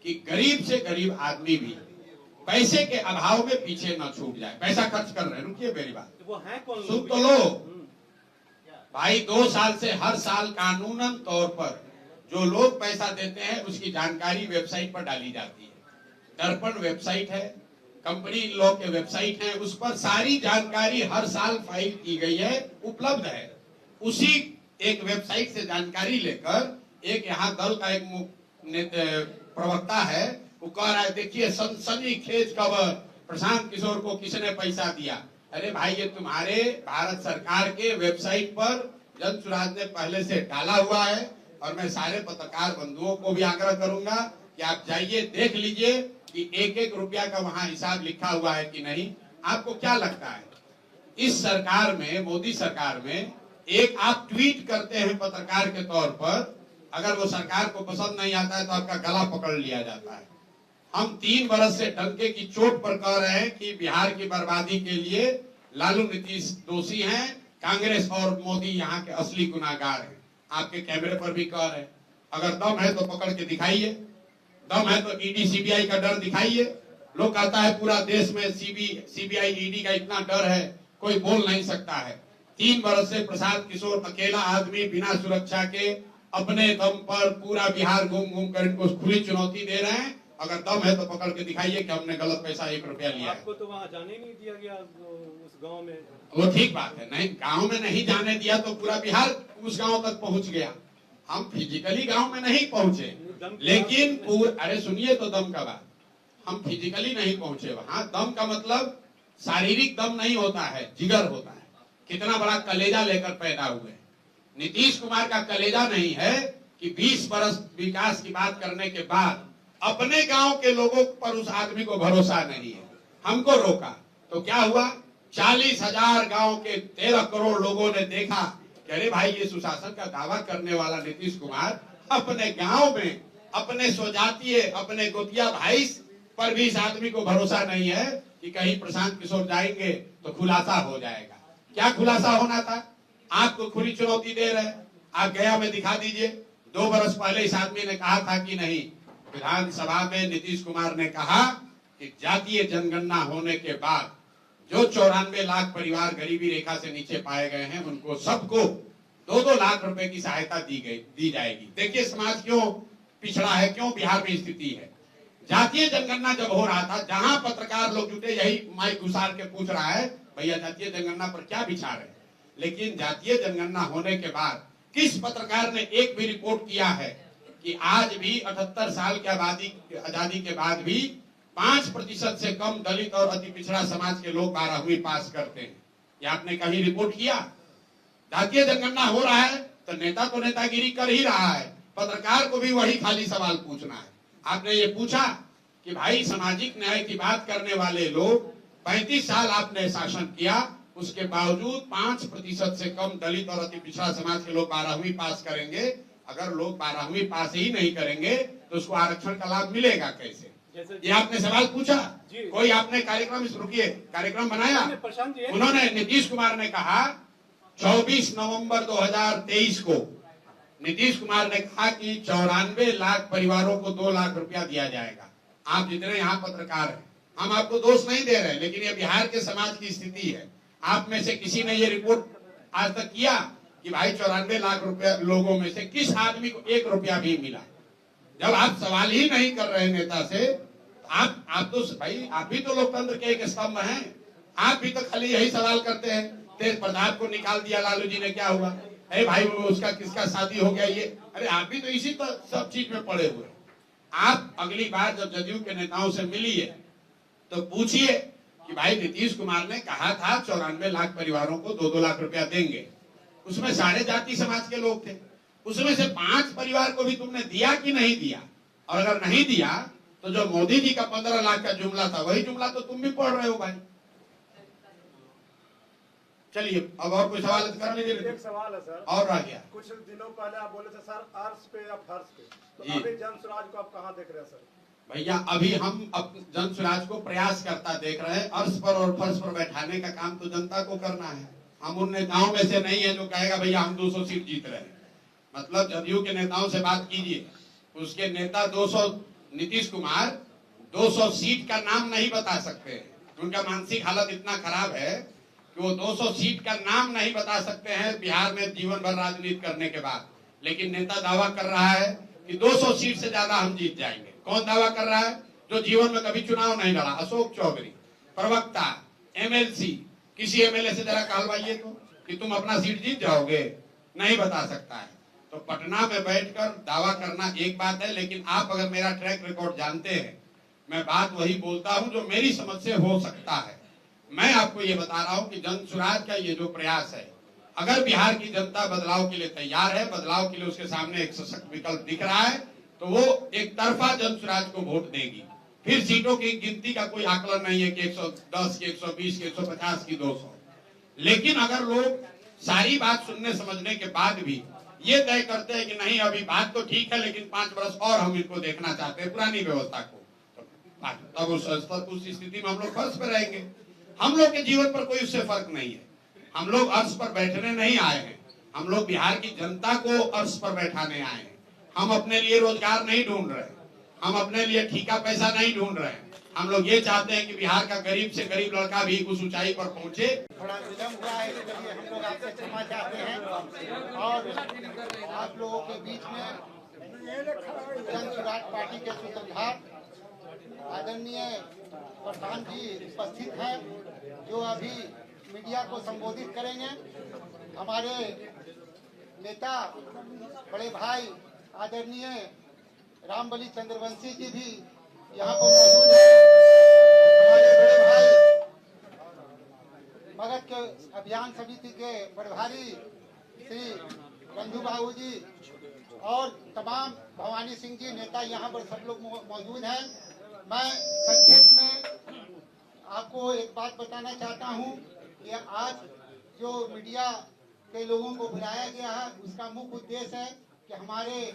कि गरीब से गरीब आदमी भी पैसे के अभाव में पीछे न छूट जाए। पैसा खर्च कर रहे हैं, रुकिए मेरी बात, वो है कौन? सुन तो लो भाई। 2 साल से हर साल कानूनन तौर पर जो लोग पैसा देते हैं उसकी जानकारी वेबसाइट पर डाली जाती है। दर्पण वेबसाइट है, कंपनी लॉ के वेबसाइट है, उस पर सारी जानकारी हर साल फाइल की गई है, उपलब्ध है। उसी एक वेबसाइट से जानकारी लेकर एक यहाँ दल का एक प्रवक्ता है, वो कह रहा है देखिए सनसनीखेज खबर, प्रशांत किशोर को किसने पैसा दिया। अरे भाई, ये तुम्हारे भारत सरकार के वेबसाइट पर जनसुराज ने पहले से डाला हुआ है और मैं सारे पत्रकार बंधुओं को भी आग्रह करूंगा कि आप जाइए, देख लीजिए कि 1-1 रुपया का वहां हिसाब लिखा हुआ है कि नहीं। आपको क्या लगता है, इस सरकार में, मोदी सरकार में, एक आप ट्वीट करते हैं पत्रकार के तौर पर, अगर वो सरकार को पसंद नहीं आता है तो आपका गला पकड़ लिया जाता है। हम 3 बरस से डंके की चोट पर कह रहे हैं कि बिहार की बर्बादी के लिए लालू, नीतीश दोषी हैं, कांग्रेस और मोदी यहाँ के असली गुनाहगार हैं। आपके कैमरे पर भी कह रहे हैं, अगर दम है तो पकड़ के दिखाइए, दम है तो ईडी सीबीआई का डर दिखाइए। लोग कहता है पूरा देश में सीबीआई ईडी का इतना डर है, कोई बोल नहीं सकता है। 3 बरस से प्रशांत किशोर अकेला आदमी बिना सुरक्षा के अपने दम पर पूरा बिहार घूम घूम कर इनको खुली चुनौती दे रहे हैं। अगर दम है तो पकड़ के दिखाइए कि हमने गलत पैसा 1 रुपया लिया है। आपको तो वहाँ जाने नहीं दिया गया उस गांव में। वो ठीक बात है, नहीं गांव में नहीं जाने दिया तो पूरा बिहार उस गांव तक पहुंच गया। हम फिजिकली गांव में नहीं पहुंचे, लेकिन अरे सुनिए तो दम का बात, हम फिजिकली नहीं पहुंचे वहां। दम का मतलब शारीरिक दम नहीं होता है, जिगर होता है। कितना बड़ा कलेजा लेकर पैदा हुए। नीतीश कुमार का कलेजा नहीं है कि 20 बरस विकास की बात करने के बाद अपने गांव के लोगों पर उस आदमी को भरोसा नहीं है। हमको रोका तो क्या हुआ, 40,000 गांव के 13 करोड़ लोगों ने देखा कि अरे भाई ये सुशासन का दावा करने वाला नीतीश कुमार अपने गांव में अपने स्वजातीय अपने गोतिया भाई पर भी इस आदमी को भरोसा नहीं है कि कहीं प्रशांत किशोर जाएंगे तो खुलासा हो जाएगा। क्या खुलासा होना था? आपको खुली चुनौती दे रहे, आप गया में दिखा दीजिए। 2 बरस पहले इस आदमी ने कहा था कि नहीं, विधानसभा में नीतीश कुमार ने कहा कि जातीय जनगणना होने के बाद जो 94 लाख परिवार गरीबी रेखा से नीचे पाए गए हैं उनको सबको 2-2 लाख रुपए की सहायता दी जाएगी। देखिए समाज क्यों पिछड़ा है, क्यों बिहार में स्थिति है। जातीय जनगणना जब हो रहा था, जहां पत्रकार लोग जुटे यही माइक घुसार के पूछ रहा है भैया जातीय जनगणना पर क्या विचार है। लेकिन जातीय जनगणना होने के बाद किस पत्रकार ने एक भी रिपोर्ट किया है कि आज भी 78 साल की आजादी के बाद भी 5% से कम दलित और अति पिछड़ा समाज के लोग 12वीं पास करते हैं? ये आपने कहीं रिपोर्ट किया? जातीय जनगणना हो रहा है तो नेता तो नेतागिरी कर ही रहा है, पत्रकार को भी वही खाली सवाल पूछना है। आपने ये पूछा कि भाई सामाजिक न्याय की बात करने वाले लोग 35 साल आपने शासन किया, उसके बावजूद 5% से कम दलित और अति पिछड़ा समाज के लोग 12वीं पास करेंगे। अगर लोग 12वीं पास ही नहीं करेंगे तो उसको आरक्षण का लाभ मिलेगा कैसे? ये आपने सवाल पूछा। कोई आपने कार्यक्रम रुकिए कार्यक्रम बनाया? उन्होंने नीतीश कुमार ने कहा 24 नवंबर 2023 को नीतीश कुमार ने कहा कि 94 लाख परिवारों को 2 लाख रुपया दिया जाएगा। आप जितने यहाँ पत्रकार हैं, हम आपको दोष नहीं दे रहे, लेकिन ये बिहार के समाज की स्थिति है। आप में से किसी ने ये रिपोर्ट आज तक किया कि भाई 94 लाख रुपया लोगों में से किस आदमी को 1 रुपया भी मिला? जब आप सवाल ही नहीं कर रहे नेता से, आप तो भाई आप भी तो लोकतंत्र के एक स्तंभ हैं। आप भी तो खाली यही सवाल करते हैं। तेज प्रताप को निकाल दिया लालू जी ने, क्या हुआ? अरे भाई वो उसका किसका शादी हो गया ये? अरे आप भी तो इसी तो सब चीज में पड़े हुए। आप अगली बार जब जदयू के नेताओं से मिलिए तो पूछिए कि भाई नीतीश कुमार ने कहा था 94 लाख परिवारों को 2-2 लाख रुपया देंगे, उसमें सारे जाति समाज के लोग थे, उसमें से 5 परिवार को भी तुमने दिया कि नहीं दिया? और अगर नहीं दिया तो जो मोदी जी का 15 लाख का जुमला था वही जुमला तो तुम भी पढ़ रहे हो भाई। चलिए अब और कोई सवाल कर लीजिए। एक सवाल है सर, और रह गया। कुछ दिनों पहले आप बोले थे सर अर्श पे या फर्श पे, तो अभी जन स्वराज को आप कहाँ देख रहे हैं सर? भैया अभी हम जन स्वराज को प्रयास करता देख रहे हैं। अर्श पर और फर्श पर बैठाने का काम तो जनता को करना है। हम उन नेताओं में से नहीं है जो कहेगा भैया हम 200 सीट जीत रहे हैं। मतलब जदयू के नेताओं से बात कीजिए, उसके नेता 200 नीतीश कुमार 200 सीट का नाम नहीं बता सकते। उनका मानसिक हालत इतना खराब है कि वो 200 सीट का नाम नहीं बता सकते हैं बिहार में जीवन भर राजनीति करने के बाद। लेकिन नेता दावा कर रहा है कि 200 सीट से ज्यादा हम जीत जाएंगे। कौन दावा कर रहा है? जो जीवन में कभी चुनाव नहीं लड़ा, अशोक चौधरी, प्रवक्ता, एमएलसी। किसी एमएलए से जरा कहलवाइए तो कि तुम अपना सीट जीत जाओगे, नहीं बता सकता है। तो पटना में बैठकर दावा करना एक बात है, लेकिन आप अगर मेरा ट्रैक रिकॉर्ड जानते हैं, मैं बात वही बोलता हूं जो मेरी समझ से हो सकता है। मैं आपको ये बता रहा हूं कि जन स्वराज का ये जो प्रयास है, अगर बिहार की जनता बदलाव के लिए तैयार है, बदलाव के लिए उसके सामने एक सशक्त विकल्प दिख रहा है, तो वो एक तरफा जन स्वराज को वोट देगी। फिर सीटों की गिनती का कोई आकलन नहीं है कि 110 की 120 की 150 की 200। लेकिन अगर लोग सारी बात सुनने समझने के बाद भी ये तय करते हैं कि नहीं अभी बात तो ठीक है लेकिन 5 वर्ष और हम इनको देखना चाहते हैं पुरानी व्यवस्था को, तब उस स्थिति में हम लोग फर्श पे रहेंगे। हम लोग के जीवन पर कोई उससे फर्क नहीं है। हम लोग अर्श पर बैठने नहीं आए हैं, हम लोग बिहार की जनता को अर्श पर बैठाने आए हैं। हम अपने लिए रोजगार नहीं ढूंढ रहे, हम अपने लिए ठीका पैसा नहीं ढूंढ रहे हैं। हम लोग ये चाहते हैं कि बिहार का गरीब से गरीब लड़का भी उस ऊंचाई पर पहुंचे। थोड़ा विलम्ब हुआ है, इसके लिए हम लोग आपसे क्षमा चाहते हैं और आप लोगों के बीच में जन स्वराज पार्टी के सूत्रधार आदरणीय प्रधान जी उपस्थित हैं, जो अभी मीडिया को संबोधित करेंगे। हमारे नेता बड़े भाई आदरणीय रामबली चंद्रवंशी जी भी यहाँ पर मौजूद हैं। हमारे बड़े भाई मगध के अभियान समिति के प्रभारी श्री रंजू बाबू जी और तमाम भवानी सिंह जी नेता यहाँ पर सब लोग मौजूद हैं। मैं संक्षेप में आपको एक बात बताना चाहता हूँ कि आज जो मीडिया के लोगों को बुलाया गया है, उसका मुख्य उद्देश्य है कि हमारे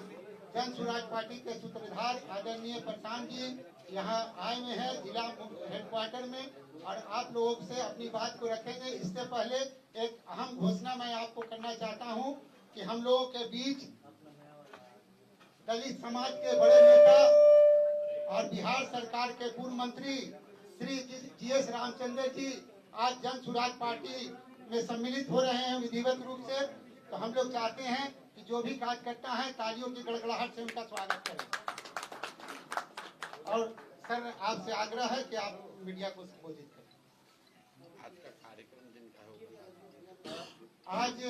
जन स्वराज पार्टी के सूत्रधार आदरणीय प्रधान जी यहाँ आए हुए हैं जिला हेडक्वार्टर में और आप लोगों से अपनी बात को रखेंगे। इससे पहले एक अहम घोषणा मैं आपको करना चाहता हूँ कि हम लोगों के बीच दलित समाज के बड़े नेता और बिहार सरकार के पूर्व मंत्री श्री GS रामचंद्र जी आज जन स्वराज पार्टी में सम्मिलित हो रहे हैं विधिवत रूप से। तो हम लोग चाहते हैं कि जो भी कार्यकर्ता है तालियों की गड़गड़ाहट से उनका स्वागत करें। और सर आपसे आग्रह है कि आप मीडिया को संबोधित करें। आज का कार्यक्रम जिनका होगा, आज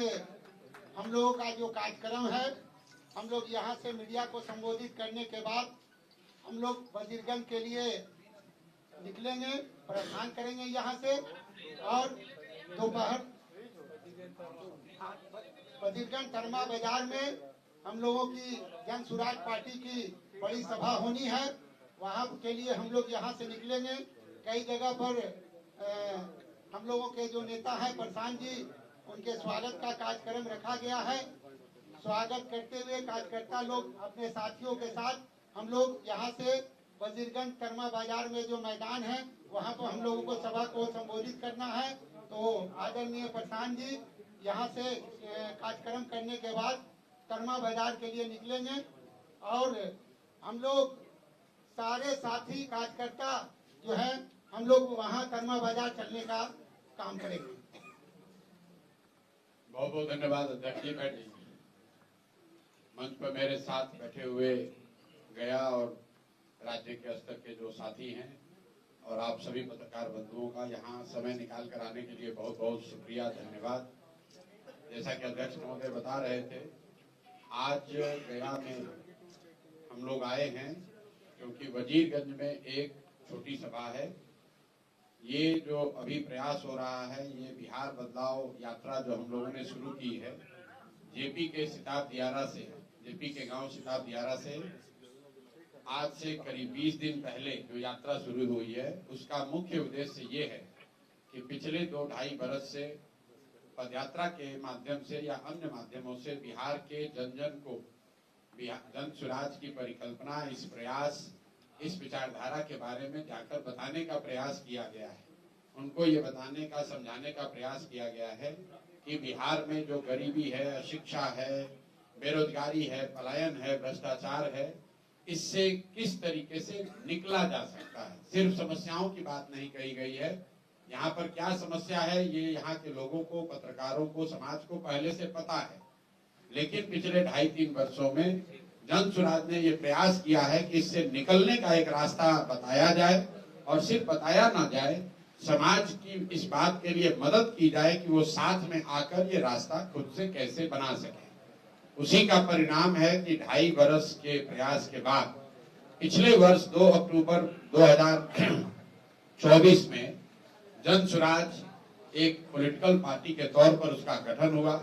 हम लोगों का जो कार्यक्रम है, हम लोग यहाँ से मीडिया को संबोधित करने के बाद हम लोग वजीरगंज के लिए निकलेंगे, प्रस्थान करेंगे यहाँ से और दोपहर वजीरगंज तरमा बाजार में हम लोगों की जन स्वराज पार्टी की बड़ी सभा होनी है। वहाँ के लिए हम लोग यहाँ से निकलेंगे। कई जगह पर हम लोगों के जो नेता हैं प्रधान जी, उनके स्वागत का कार्यक्रम रखा गया है। स्वागत करते हुए कार्यकर्ता लोग अपने साथियों के साथ हम लोग यहाँ से वजीरगंज तरमा बाजार में जो मैदान है वहाँ पर हम लोगों को सभा को संबोधित करना है। तो आदरणीय प्रधान जी यहाँ से कार्यक्रम करने के बाद तरमा बाजार के लिए निकलेंगे और हम लोग सारे साथी कार्यकर्ता जो है हम लोग वहाँ तरमा बाजार चलने का काम करेंगे। बहुत बहुत धन्यवाद अध्यक्ष जी। बैठ जाइए। मंच पर मेरे साथ बैठे हुए गया और राज्य के स्तर के जो साथी हैं और आप सभी पत्रकार बंधुओं का यहाँ समय निकाल कर आने के लिए बहुत बहुत शुक्रिया, धन्यवाद। जैसा कि अध्यक्ष महोदय बता रहे थे, आज गया में हम लोग आए हैं क्योंकि वजीरगंज में एक छोटी सभा है। ये जो अभी प्रयास हो रहा है, ये बिहार बदलाव यात्रा जो हम लोगों ने शुरू की है जेपी के सिताब दियारा से, जेपी के गांव सिताब दियारा से, आज से करीब 20 दिन पहले जो यात्रा शुरू हुई है, उसका मुख्य उद्देश्य ये है कि पिछले 2-2.5 बरस से पदयात्रा के माध्यम से या अन्य माध्यमों से बिहार के जन जन को जन स्वराज की परिकल्पना, इस प्रयास, इस विचारधारा के बारे में जाकर बताने का प्रयास किया गया है। उनको ये बताने का, समझाने का प्रयास किया गया है कि बिहार में जो गरीबी है, अशिक्षा है, बेरोजगारी है, पलायन है, भ्रष्टाचार है, इससे किस तरीके से निकला जा सकता है। सिर्फ समस्याओं की बात नहीं कही गई है, यहाँ पर क्या समस्या है ये यहाँ के लोगों को, पत्रकारों को, समाज को पहले से पता है। लेकिन पिछले 2.5-3 वर्षों में जन स्वराज ने ये प्रयास किया है कि इससे निकलने का एक रास्ता बताया जाए और सिर्फ बताया ना जाए, समाज की इस बात के लिए मदद की जाए कि वो साथ में आकर ये रास्ता खुद से कैसे बना सके। उसी का परिणाम है कि 2.5 बरस के प्रयास के बाद पिछले वर्ष 2 अक्टूबर 2024 में जन स्वराज एक पॉलिटिकल पार्टी के तौर पर उसका गठन हुआ।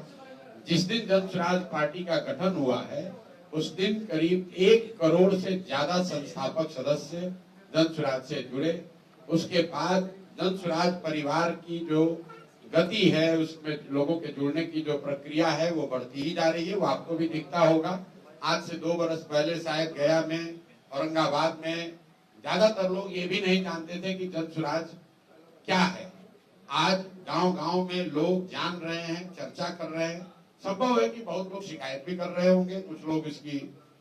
जिस दिन जन स्वराज पार्टी का गठन हुआ है, उस दिन करीब 1 करोड़ से ज्यादा संस्थापक सदस्य जन स्वराज से जुड़े। उसके बाद जन स्वराज परिवार की जो गति है, उसमें लोगों के जुड़ने की जो प्रक्रिया है वो बढ़ती ही जा रही है। वो आपको भी दिखता होगा। आज से 2 बरस पहले शायद गया में, औरंगाबाद में ज्यादातर लोग ये भी नहीं जानते थे कि जन स्वराज क्या है। आज गांव-गांव में लोग जान रहे हैं, चर्चा कर रहे हैं, संभव है कि बहुत लोग शिकायत भी कर रहे होंगे, कुछ लोग इसकी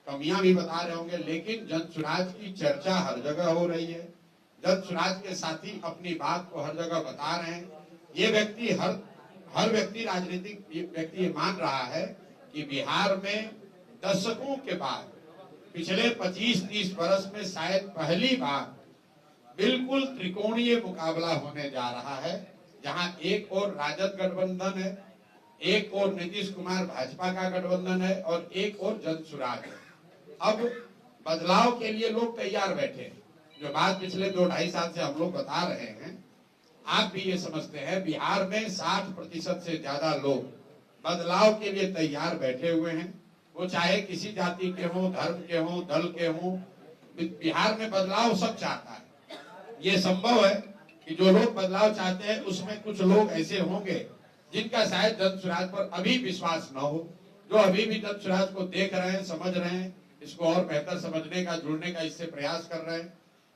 कमियां भी बता रहे होंगे, लेकिन जन सुराज की चर्चा हर जगह हो रही है। जन सुराज के साथी अपनी बात को हर जगह बता रहे हैं। ये व्यक्ति हर व्यक्ति, राजनीतिक व्यक्ति मान रहा है कि बिहार में दशकों के बाद पिछले 25-30 वर्ष में शायद पहली बार बिल्कुल त्रिकोणीय मुकाबला होने जा रहा है, जहां एक और राजद गठबंधन है, एक और नीतीश कुमार भाजपा का गठबंधन है और एक और जन सुराज है। अब बदलाव के लिए लोग तैयार बैठे हैं। जो बात पिछले 2-2.5 साल से हम लोग बता रहे हैं, आप भी ये समझते हैं, बिहार में 60% से ज्यादा लोग बदलाव के लिए तैयार बैठे हुए हैं। वो चाहे किसी जाति के हों, धर्म के हों, दल के हों, बिहार में बदलाव सब चाहता है। ये संभव है कि जो लोग बदलाव चाहते हैं उसमें कुछ लोग ऐसे होंगे जिनका शायद जन सुराज पर अभी विश्वास न हो, जो अभी भी जन सुराज को देख रहे हैं, समझ रहे हैं, इसको और बेहतर समझने का, जुड़ने का इससे प्रयास कर रहे हैं।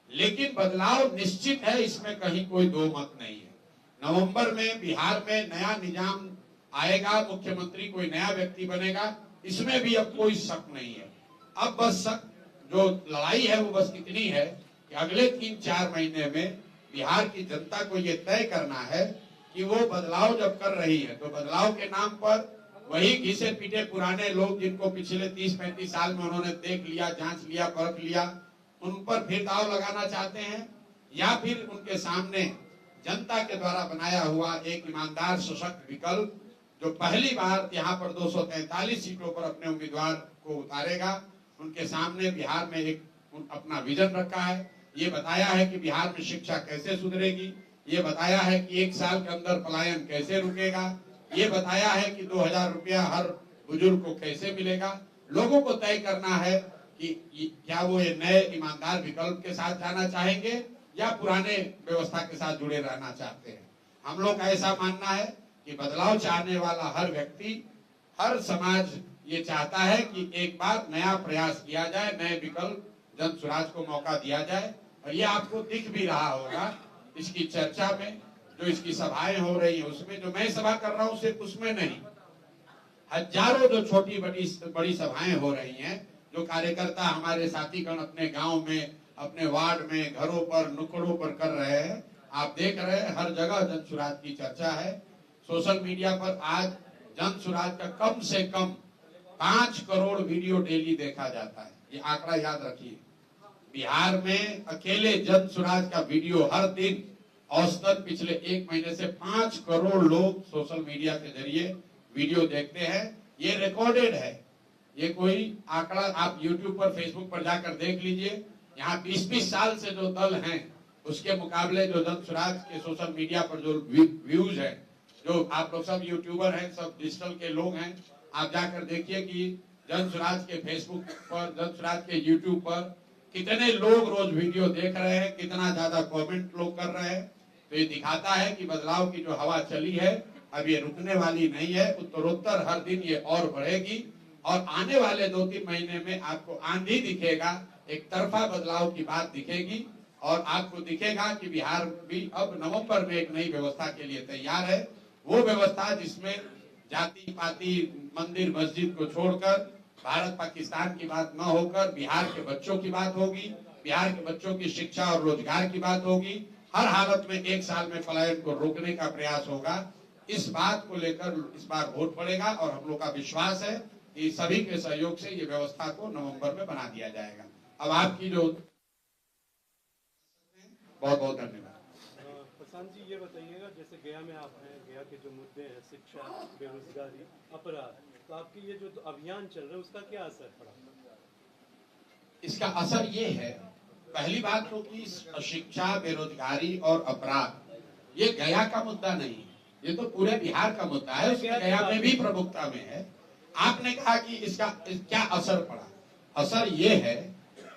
लेकिन बदलाव निश्चित है, इसमें कहीं कोई दो मत नहीं है। नवंबर में बिहार में नया निजाम आएगा, मुख्यमंत्री कोई नया व्यक्ति बनेगा, इसमें भी अब कोई शक नहीं है। अब बस शक, जो लड़ाई है वो बस इतनी है कि अगले 3-4 महीने में बिहार की जनता को ये तय करना है कि वो बदलाव जब कर रही है तो बदलाव के नाम पर वही घिसे पीटे पुराने लोग जिनको पिछले 30-35 साल में उन्होंने देख लिया, जांच लिया, परख लिया, उन पर फिर दाव लगाना चाहते हैं, या फिर उनके सामने जनता के द्वारा बनाया हुआ एक ईमानदार सशक्त विकल्प जो पहली बार यहाँ पर 243 सीटों पर अपने उम्मीदवार को उतारेगा। उनके सामने बिहार में एक अपना विजन रखा है, ये बताया है कि बिहार में शिक्षा कैसे सुधरेगी, ये बताया है कि 1 साल के अंदर पलायन कैसे रुकेगा, ये बताया है कि 2000 रुपया हर बुजुर्ग को कैसे मिलेगा। लोगों को तय करना है कि क्या वो ये नए ईमानदार विकल्प के साथ जाना चाहेंगे या पुराने व्यवस्था के साथ जुड़े रहना चाहते हैं। हम लोग का ऐसा मानना है कि बदलाव चाहने वाला हर व्यक्ति, हर समाज ये चाहता है कि एक बार नया प्रयास किया जाए, नए विकल्प जन सुराज को मौका दिया जाए। और ये आपको दिख भी रहा होगा इसकी चर्चा में, जो इसकी सभाएं हो रही है उसमें, जो मैं सभा कर रहा हूँ सिर्फ उसमें नहीं, हजारों जो छोटी बड़ी सभाएं हो रही हैं, जो कार्यकर्ता हमारे साथीगण अपने गांव में, अपने वार्ड में, घरों पर, नुक्कड़ों पर कर रहे हैं। आप देख रहे हैं हर जगह जन सुराज की चर्चा है। सोशल मीडिया पर आज जन सुराज का कम से कम 5 करोड़ वीडियो डेली देखा जाता है। ये आंकड़ा याद रखिए। बिहार में अकेले जन सुराज का वीडियो हर दिन औसतन पिछले 1 महीने से 5 करोड़ लोग सोशल मीडिया के जरिए वीडियो देखते हैं। ये रिकॉर्डेड है, ये कोई आंकड़ा आप YouTube पर, Facebook पर जाकर देख लीजिए। यहाँ 20-20 साल से जो दल हैं उसके मुकाबले जो जन सुराज के सोशल मीडिया पर जो व्यूज है, जो आप लोग सब यूट्यूबर हैं, सब डिजिटल के लोग हैं, आप जाकर देखिए कि जन सुराज के फेसबुक पर, जन सुराज के यूट्यूब पर कितने लोग रोज वीडियो देख रहे हैं, कितना ज्यादा कमेंट लोग कर रहे हैं। तो ये दिखाता है कि बदलाव की जो हवा चली है अब ये रुकने वाली नहीं है, उत्तरोत्तर हर दिन ये और बढ़ेगी। और आने वाले 2-3 महीने में आपको आंधी दिखेगा, एक तरफा बदलाव की बात दिखेगी और आपको दिखेगा कि बिहार भी अब नवंबर में एक नई व्यवस्था के लिए तैयार है। वो व्यवस्था जिसमें जाति पाति, मंदिर मस्जिद को छोड़कर भारत पाकिस्तान की बात न होकर बिहार के बच्चों की बात होगी, बिहार के बच्चों की शिक्षा और रोजगार की बात होगी। हर हालत में 1 साल में पलायन को रोकने का प्रयास होगा। इस बात को लेकर इस बार वोट पड़ेगा और हम लोग का विश्वास है कि सभी के सहयोग से ये व्यवस्था को नवंबर में बना दिया जाएगा। अब आपकी जो बहुत बहुत धन्यवाद। प्रशांत जी ये बताइएगा, जैसे गया में आप हैं, गया के जो मुद्दे हैं शिक्षा, बेरोजगारी, अपराध, तो आपकी ये जो अभियान चल रहा है उसका क्या असर पड़ा? इसका असर ये है, पहली बात तो कि शिक्षा, बेरोजगारी और अपराध ये गया का मुद्दा नहीं है, ये तो पूरे बिहार का मुद्दा है। उसमें गया में भी प्रमुखता में है। आपने कहा कि इसका क्या असर पड़ा? असर ये है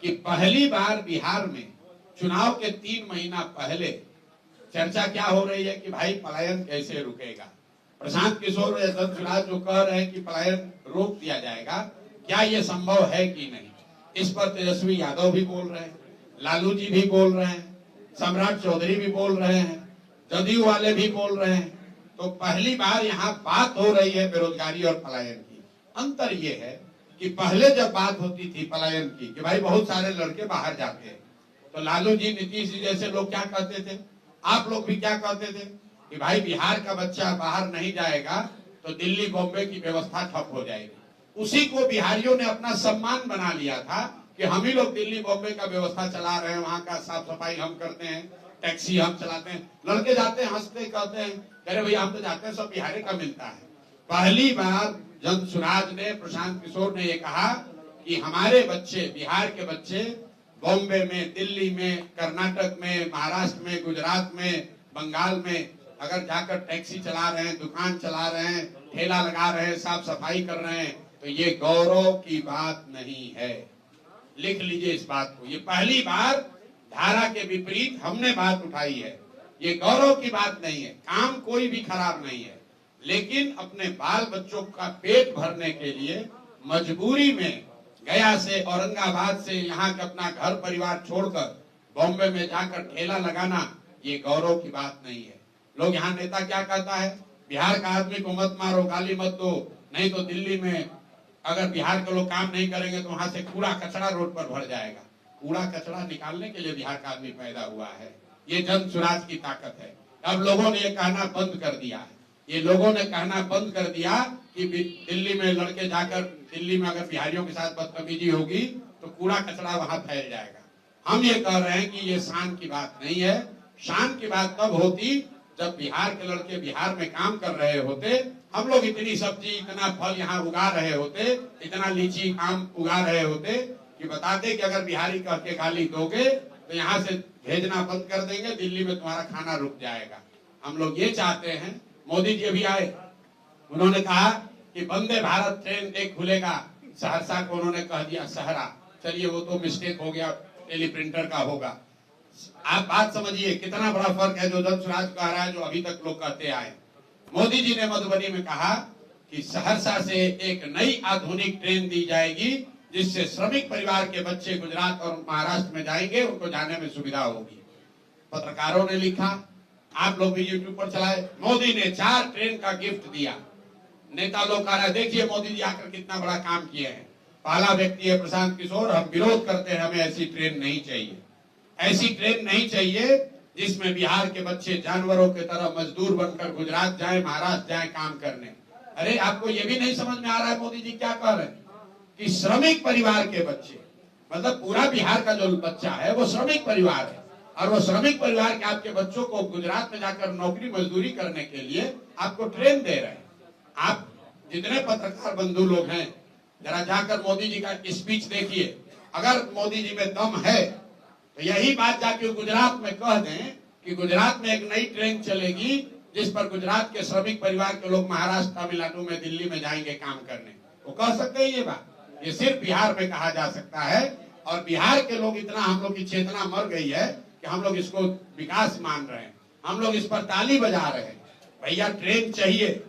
कि पहली बार बिहार में चुनाव के 3 महीना पहले चर्चा क्या हो रही है कि भाई पलायन कैसे रुकेगा। प्रशांत किशोर या जन सुराज जो कह रहे हैं कि पलायन रोक दिया जाएगा, क्या ये संभव है कि नहीं? इस पर तेजस्वी यादव भी बोल रहे हैं, लालू जी भी बोल रहे हैं, सम्राट चौधरी भी बोल रहे हैं, जदयू वाले भी बोल रहे हैं। तो पहली बार यहाँ बात हो रही है बेरोजगारी और पलायन की। अंतर ये है कि पहले जब बात होती थी पलायन की कि भाई बहुत सारे लड़के बाहर जाते हैं, तो लालू जी, नीतीश जी जैसे लोग क्या कहते थे, आप लोग भी क्या कहते थे कि भाई बिहार का बच्चा बाहर नहीं जाएगा तो दिल्ली बॉम्बे की व्यवस्था ठप हो जाएगी। उसी को बिहारियों ने अपना सम्मान बना लिया था कि हम ही लोग दिल्ली बॉम्बे का व्यवस्था चला रहे हैं, वहाँ का साफ सफाई हम करते हैं, टैक्सी हम चलाते हैं। लड़के जाते हैं, हंसते कहते हैं, अरे भैया हम तो जाते हैं, सब बिहारी का मिलता है। पहली बार जन सुराज ने, प्रशांत किशोर ने ये कहा कि हमारे बच्चे, बिहार के बच्चे बॉम्बे में, दिल्ली में, कर्नाटक में, महाराष्ट्र में, गुजरात में, बंगाल में अगर जाकर टैक्सी चला रहे हैं, दुकान चला रहे हैं, ठेला लगा रहे हैं, साफ सफाई कर रहे हैं, तो ये गौरव की बात नहीं है। लिख लीजिए इस बात को। ये पहली बार धारा के विपरीत हमने बात उठाई है। ये गौरव की बात नहीं है, काम कोई भी खराब नहीं है, लेकिन अपने बाल बच्चों का पेट भरने के लिए मजबूरी में गया से, औरंगाबाद से यहाँ के अपना घर परिवार छोड़कर बॉम्बे में जाकर ठेला लगाना, ये गौरव की बात नहीं है। लोग यहाँ नेता क्या कहता है, बिहार का आदमी को मत मारो, गाली मत दो, नहीं तो दिल्ली में अगर बिहार के लोग काम नहीं करेंगे तो वहां से कूड़ा कचरा रोड पर भर जाएगा। कूड़ा कचरा निकालने के लिए बिहार का आदमी पैदा हुआ है। ये जन सुराज की ताकत है। अब लोगों ने ये कहना बंद कर दिया है। ये लोगों ने कहना बंद कर दिया कि दिल्ली में लड़के जाकर, दिल्ली में अगर बिहारियों के साथ बदतमीजी होगी तो कूड़ा कचरा वहां फैल जाएगा। हम ये कह रहे हैं कि ये शान की बात नहीं है। शान की बात तब होती जब बिहार के लड़के बिहार में काम कर रहे होते, हम लोग इतनी सब्जी, इतना फल यहाँ उगा रहे होते, इतना लीची आम उगा रहे होते कि बताते कि अगर बिहारी कह के गाली दोगे तो यहाँ से भेजना बंद कर देंगे, दिल्ली में तुम्हारा खाना रुक जाएगा। हम लोग ये चाहते हैं। मोदी जी अभी आए, उन्होंने कहा कि वंदे भारत ट्रेन एक खुलेगा, सहरसा को उन्होंने कह दिया सहरा। चलिए वो तो मिस्टेक हो गया, टेलीप्रिंटर का होगा। आप बात समझिए कितना बड़ा फर्क है जो जन सुराज कह रहा है, जो अभी तक लोग कहते आए। मोदी जी ने मधुबनी में कहा कि सहरसा से एक नई आधुनिक ट्रेन दी जाएगी जिससे श्रमिक परिवार के बच्चे गुजरात और महाराष्ट्र में जाएंगे, उनको जाने में सुविधा होगी। पत्रकारों ने लिखा, आप लोग भी यूट्यूब पर चलाए, मोदी ने 4 ट्रेन का गिफ्ट दिया। नेता लोग कह रहे हैं देखिए मोदी जी आकर कितना बड़ा काम किए हैं। पहला व्यक्ति है प्रशांत किशोर, हम विरोध करते हैं, हमें ऐसी ट्रेन नहीं चाहिए। ऐसी ट्रेन नहीं चाहिए जिसमें बिहार के बच्चे जानवरों की तरह मजदूर बनकर गुजरात जाए, महाराष्ट्र जाए काम करने। अरे आपको ये भी नहीं समझ में आ रहा है मोदी जी क्या कह रहे हैं कि श्रमिक परिवार के बच्चे, मतलब पूरा बिहार का जो बच्चा है वो श्रमिक परिवार है, और वो श्रमिक परिवार के आपके बच्चों को गुजरात में जाकर नौकरी मजदूरी करने के लिए आपको ट्रेन दे रहे हैं। आप जितने पत्रकार बंधु लोग हैं, जरा जाकर मोदी जी का स्पीच देखिए। अगर मोदी जी में दम है तो यही बात जाके गुजरात में कह दें कि गुजरात में एक नई ट्रेन चलेगी जिस पर गुजरात के श्रमिक परिवार के लोग महाराष्ट्र, तमिलनाडु में, दिल्ली में जाएंगे काम करने। वो कह सकते हैं ये बात। ये सिर्फ बिहार में कहा जा सकता है, और बिहार के लोग इतना, हम लोग की चेतना मर गई है कि हम लोग इसको विकास मान रहे हैं, हम लोग इस पर ताली बजा रहे हैं। भैया ट्रेन चाहिए,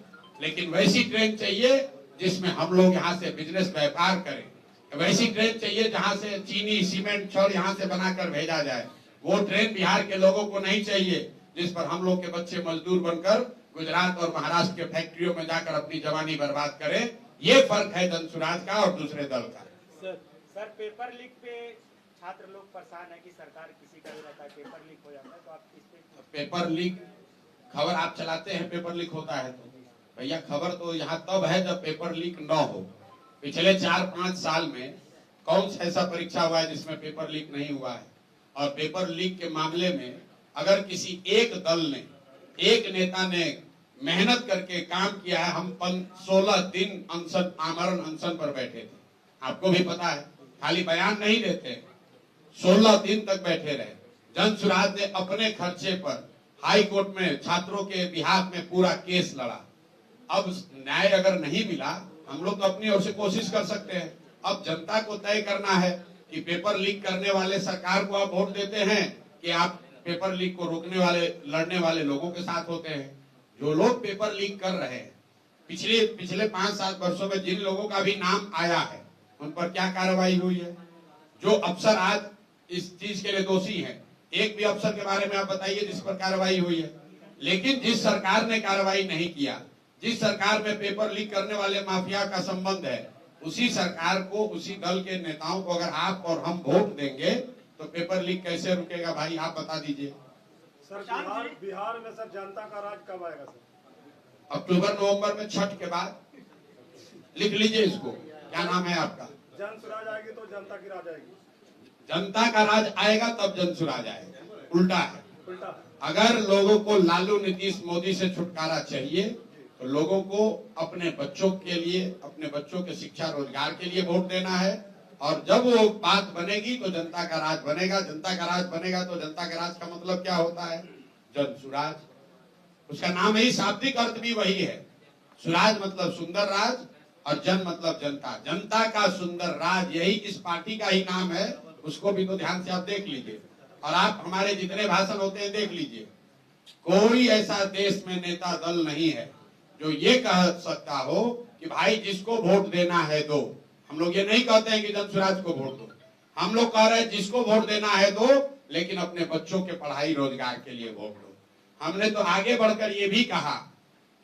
लेकिन वैसी ट्रेन चाहिए जिसमें हम लोग यहाँ से बिजनेस व्यापार करें। वैसी ट्रेन चाहिए जहाँ से चीनी, सीमेंट, छड़ यहाँ से बनाकर भेजा जाए। वो ट्रेन बिहार के लोगों को नहीं चाहिए जिस पर हम लोग के बच्चे मजदूर बनकर गुजरात और महाराष्ट्र के फैक्ट्रियों में जाकर अपनी जवानी बर्बाद करें। ये फर्क है जन सुराज का और दूसरे दल का। सर पेपर लीक पे छात्र लोग परेशान है कि सरकार किसी का भी रहता है पेपर लीक हो जाता है, तो आप इस पे? पेपर लीक खबर आप चलाते हैं, पेपर लीक होता है तो भैया खबर तो यहाँ तब है जब पेपर लीक न हो। पिछले 4-5 साल में कौन सा ऐसा परीक्षा हुआ है जिसमें पेपर लीक नहीं हुआ है? और पेपर लीक के मामले में अगर किसी एक दल ने, एक नेता ने मेहनत करके काम किया है, हम 16 दिन अनशन, आमरण अनशन पर बैठे थे, आपको भी पता है, खाली बयान नहीं देते, 16 दिन तक बैठे रहे। जन सुराज ने अपने खर्चे पर हाई कोर्ट में छात्रों के बिहाफ में पूरा केस लड़ा। अब न्याय अगर नहीं मिला, हम लोग तो अपनी ओर से कोशिश कर सकते हैं। अब जनता को तय करना है कि पेपर लीक करने वाले सरकार को आप वोट देते हैं कि आप पेपर लीक को रोकने वाले, लड़ने वाले लोगों के साथ होते हैं। जो लोग पेपर लीक कर रहे हैं, पिछले 5-7 वर्षों में जिन लोगों का भी नाम आया है, उन पर क्या कार्रवाई हुई है? जो अफसर आज इस चीज के लिए दोषी हैं, एक भी अफसर के बारे में आप बताइए जिस पर कार्रवाई हुई है। लेकिन जिस सरकार ने कार्रवाई नहीं किया, जिस सरकार में पेपर लीक करने वाले माफिया का संबंध है, उसी सरकार को, उसी दल के नेताओं को अगर आप और हम वोट देंगे तो पेपर लीक कैसे रुकेगा भाई, आप बता दीजिए। सर बिहार में सर जनता का राज कब आएगा सर? अक्टूबर नवंबर में, छठ के बाद। लिख लीजिए इसको, क्या नाम है आपका? जन स्वराज आएगी तो जनता की राज आएगी। जनता का राज आएगा तब जन स्वराज आएगा, उल्टा है। उल्टा अगर लोगों को लालू नीतीश मोदी से छुटकारा चाहिए तो लोगों को अपने बच्चों के लिए, अपने बच्चों के शिक्षा रोजगार के लिए वोट देना है। और जब वो बात बनेगी तो जनता का राज बनेगा। जनता का राज बनेगा तो जनता का राज का मतलब क्या होता है? जन सुराज। उसका नाम ही, शाब्दिक अर्थ भी वही है। सुराज मतलब सुंदर राज और जन मतलब जनता। जनता का सुंदर राज, यही इस पार्टी का ही नाम है। उसको भी तो ध्यान से आप देख लीजिए, और आप हमारे जितने भाषण होते हैं देख लीजिए। कोई ऐसा देश में नेता दल नहीं है जो ये कह सकता हो कि भाई जिसको वोट देना है दो। हम लोग ये नहीं कहते हैं कि जन स्वराज को वोट दो, हम लोग कह रहे हैं जिसको वोट देना है दो, लेकिन अपने बच्चों के पढ़ाई रोजगार के लिए वोट दो। हमने तो आगे बढ़कर ये भी कहा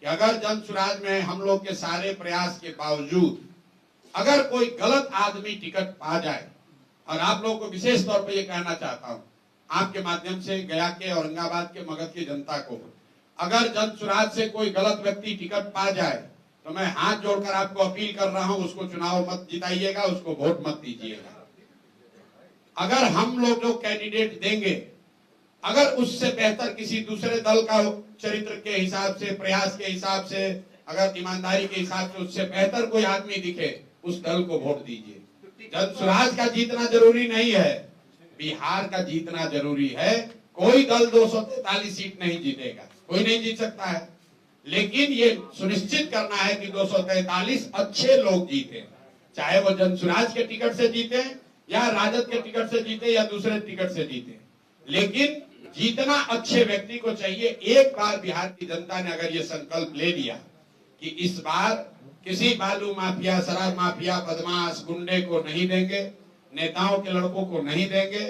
कि अगर जन स्वराज में हम लोग के सारे प्रयास के बावजूद अगर कोई गलत आदमी टिकट पा जाए, और आप लोगों को विशेष तौर पर यह कहना चाहता हूं आपके माध्यम से गया के, औरंगाबाद के, मगध की जनता को, अगर जन स्वराज से कोई गलत व्यक्ति टिकट पा जाए तो मैं हाथ जोड़कर आपको अपील कर रहा हूं, उसको चुनाव मत जिताइएगा, उसको वोट मत दीजिएगा। अगर हम लोग जो कैंडिडेट देंगे, अगर उससे बेहतर किसी दूसरे दल का चरित्र के हिसाब से, प्रयास के हिसाब से, अगर ईमानदारी के हिसाब से उससे बेहतर कोई आदमी दिखे, उस दल को वोट दीजिए। जन स्वराज का जीतना जरूरी नहीं है, बिहार का जीतना जरूरी है। कोई दल 243 सीट नहीं जीतेगा, कोई नहीं जीत सकता है, लेकिन ये सुनिश्चित करना है कि 243 अच्छे लोग जीते, चाहे वो जन स्वराज के टिकट से जीते या राजद के टिकट से जीते या दूसरे टिकट से जीते, लेकिन जीतना अच्छे व्यक्ति को चाहिए। एक बार बिहार की जनता ने अगर ये संकल्प ले लिया कि इस बार किसी बालू माफिया, शराब माफिया, बदमाश, गुंडे को नहीं देंगे, नेताओं के लड़कों को नहीं देंगे,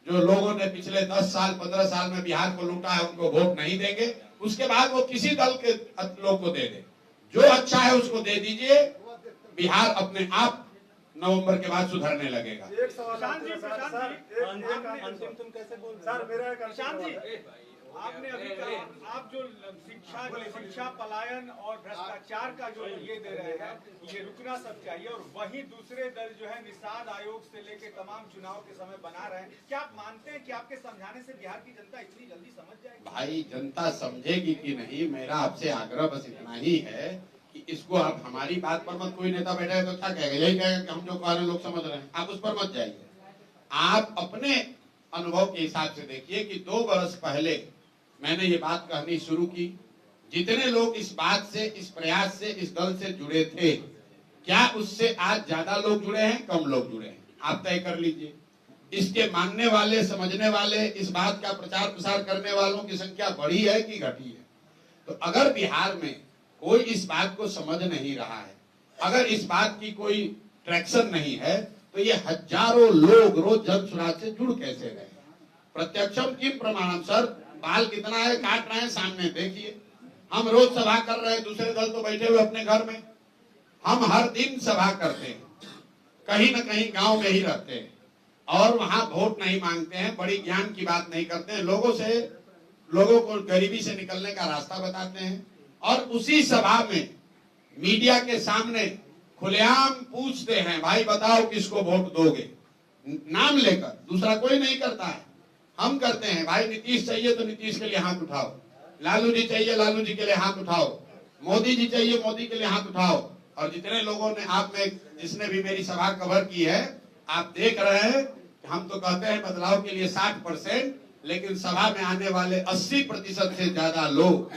जो लोगों ने पिछले 10 साल 15 साल में बिहार को लूटा है उनको वोट नहीं देंगे, उसके बाद वो किसी दल के लोग को दे दे, जो अच्छा है उसको दे दीजिए। बिहार अपने आप नवंबर के बाद सुधरने लगेगा। एक सवाल अंतिम तुम कैसे बोल रहे सर, मेरा एक प्रशांत जी, आपने अभी कहा, आप जो शिक्षा पलायन और भ्रष्टाचार का जो ये दे रहे हैं, ये रुकना सब चाहिए, और वहीं दूसरे दल जो है निषाद आयोग से लेके तमाम चुनाव के समय बना रहे हैं। क्या आप मानते हैं कि आपके समझाने से बिहार की जनता इतनी जल्दी समझ जाएगी? भाई जनता समझेगी कि नहीं, मेरा आपसे आग्रह बस इतना ही है कि इसको आप हमारी बात पर मत, कोई नेता बैठा है तो क्या कहेगा, यही कहेगा कि हम जो कह रहे हैं लोग समझ रहे हैं, आप उस पर मत जाइए। आप अपने अनुभव के हिसाब से देखिए कि 2 वर्ष पहले मैंने ये बात कहनी शुरू की, जितने लोग इस बात से, इस प्रयास से, इस दल से जुड़े थे, क्या उससे आज ज्यादा लोग जुड़े हैं, कम लोग जुड़े हैं? आप तय कर लीजिए। इसके मानने वाले, समझने वाले, इस बात का प्रचार प्रसार करने वालों की संख्या बढ़ी है कि घटी है? तो अगर बिहार में कोई इस बात को समझ नहीं रहा है, अगर इस बात की कोई ट्रैक्शन नहीं है, तो ये हजारों लोग रोज जन स्वराज से जुड़ कैसे रहे? प्रत्यक्षम किम प्रमाणम। सर, बाल कितना है, काट रहे हैं, सामने देखिए। हम रोज सभा कर रहे हैं, दूसरे दल तो बैठे हुए अपने घर में। हम हर दिन सभा करते हैं, कहीं न कहीं गांव में ही रहते हैं, और वहां वोट नहीं मांगते हैं, बड़ी ज्ञान की बात नहीं करते हैं, लोगों को गरीबी से निकलने का रास्ता बताते हैं। और उसी सभा में मीडिया के सामने खुलेआम पूछते हैं, भाई बताओ किसको वोट दोगे, नाम लेकर। दूसरा कोई नहीं करता है, हम करते हैं। भाई नीतीश चाहिए तो नीतीश के लिए हाथ उठाओ, लालू जी चाहिए लालू जी के लिए हाथ उठाओ, मोदी जी चाहिए मोदी के लिए हाथ उठाओ। और जितने लोगों ने, आप में जिसने भी मेरी सभा कवर की है, आप देख रहे हैं कि हम तो कहते हैं बदलाव के लिए 60%, लेकिन सभा में आने वाले 80% से ज्यादा लोग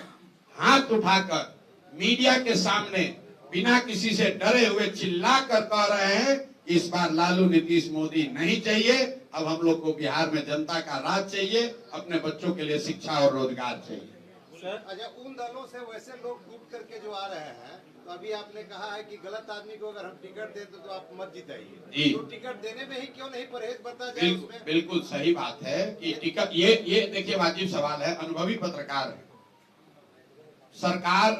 हाथ उठाकर मीडिया के सामने बिना किसी से डरे हुए चिल्ला कर कह रहे हैं कि इस बार लालू नीतीश मोदी नहीं चाहिए, अब हम लोग को बिहार में जनता का राज चाहिए, अपने बच्चों के लिए शिक्षा और रोजगार चाहिए। अच्छा, उन दलों से वैसे लोग टूट करके जो आ रहे हैं, तो अभी आपने कहा है कि गलत आदमी को अगर हम टिकट देते तो आप मत जिताइए, तो टिकट देने में ही क्यों नहीं परहेज बरता जाए? उसमें बिल्कुल सही बात है कि टिकट, ये देखिए वाजिब सवाल है। अनुभवी पत्रकार है, सरकार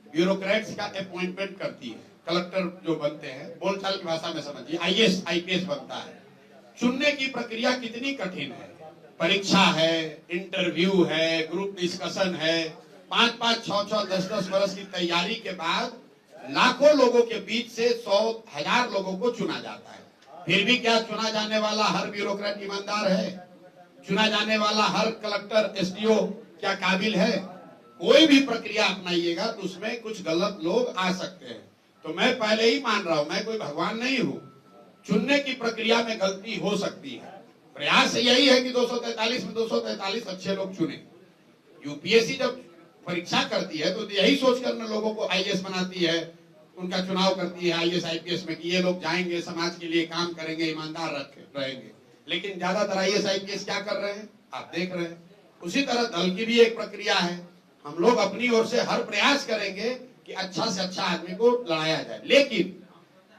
ब्यूरोक्रेट्स का अपॉइंटमेंट करती है, कलेक्टर जो बनते हैं, बोलचाल की भाषा में समझिए आईएएस आईपीएस बनता है। चुनने की प्रक्रिया कितनी कठिन है, परीक्षा है, इंटरव्यू है, ग्रुप डिस्कशन है, 5-5, 6-6, 10-10 वर्ष की तैयारी के बाद लाखों लोगों के बीच से 100,000 लोगों को चुना जाता है। फिर भी क्या चुना जाने वाला हर ब्यूरोक्रेट ईमानदार है? चुना जाने वाला हर कलेक्टर एसडीओ क्या काबिल है? कोई भी प्रक्रिया अपनाइएगा तो उसमें कुछ गलत लोग आ सकते हैं। तो मैं पहले ही मान रहा हूं, मैं कोई भगवान नहीं हूं, चुनने की प्रक्रिया में गलती हो सकती है। प्रयास यही है कि 243 में 243 अच्छे लोग चुने। यूपीएससी जब परीक्षा करती है तो यही सोचकर न लोगों को आईएएस बनाती है, उनका चुनाव करती है आईएएस आईपीएस में कि ये लोग जाएंगे, समाज के लिए काम करेंगे, ईमानदार रहेंगे। लेकिन ज्यादातर आईएएस आईपीएस क्या कर रहे हैं आप देख रहे हैं। उसी तरह दल की भी एक प्रक्रिया है, हम लोग अपनी ओर से हर प्रयास करेंगे कि अच्छा से अच्छा आदमी को लड़ाया जाए। लेकिन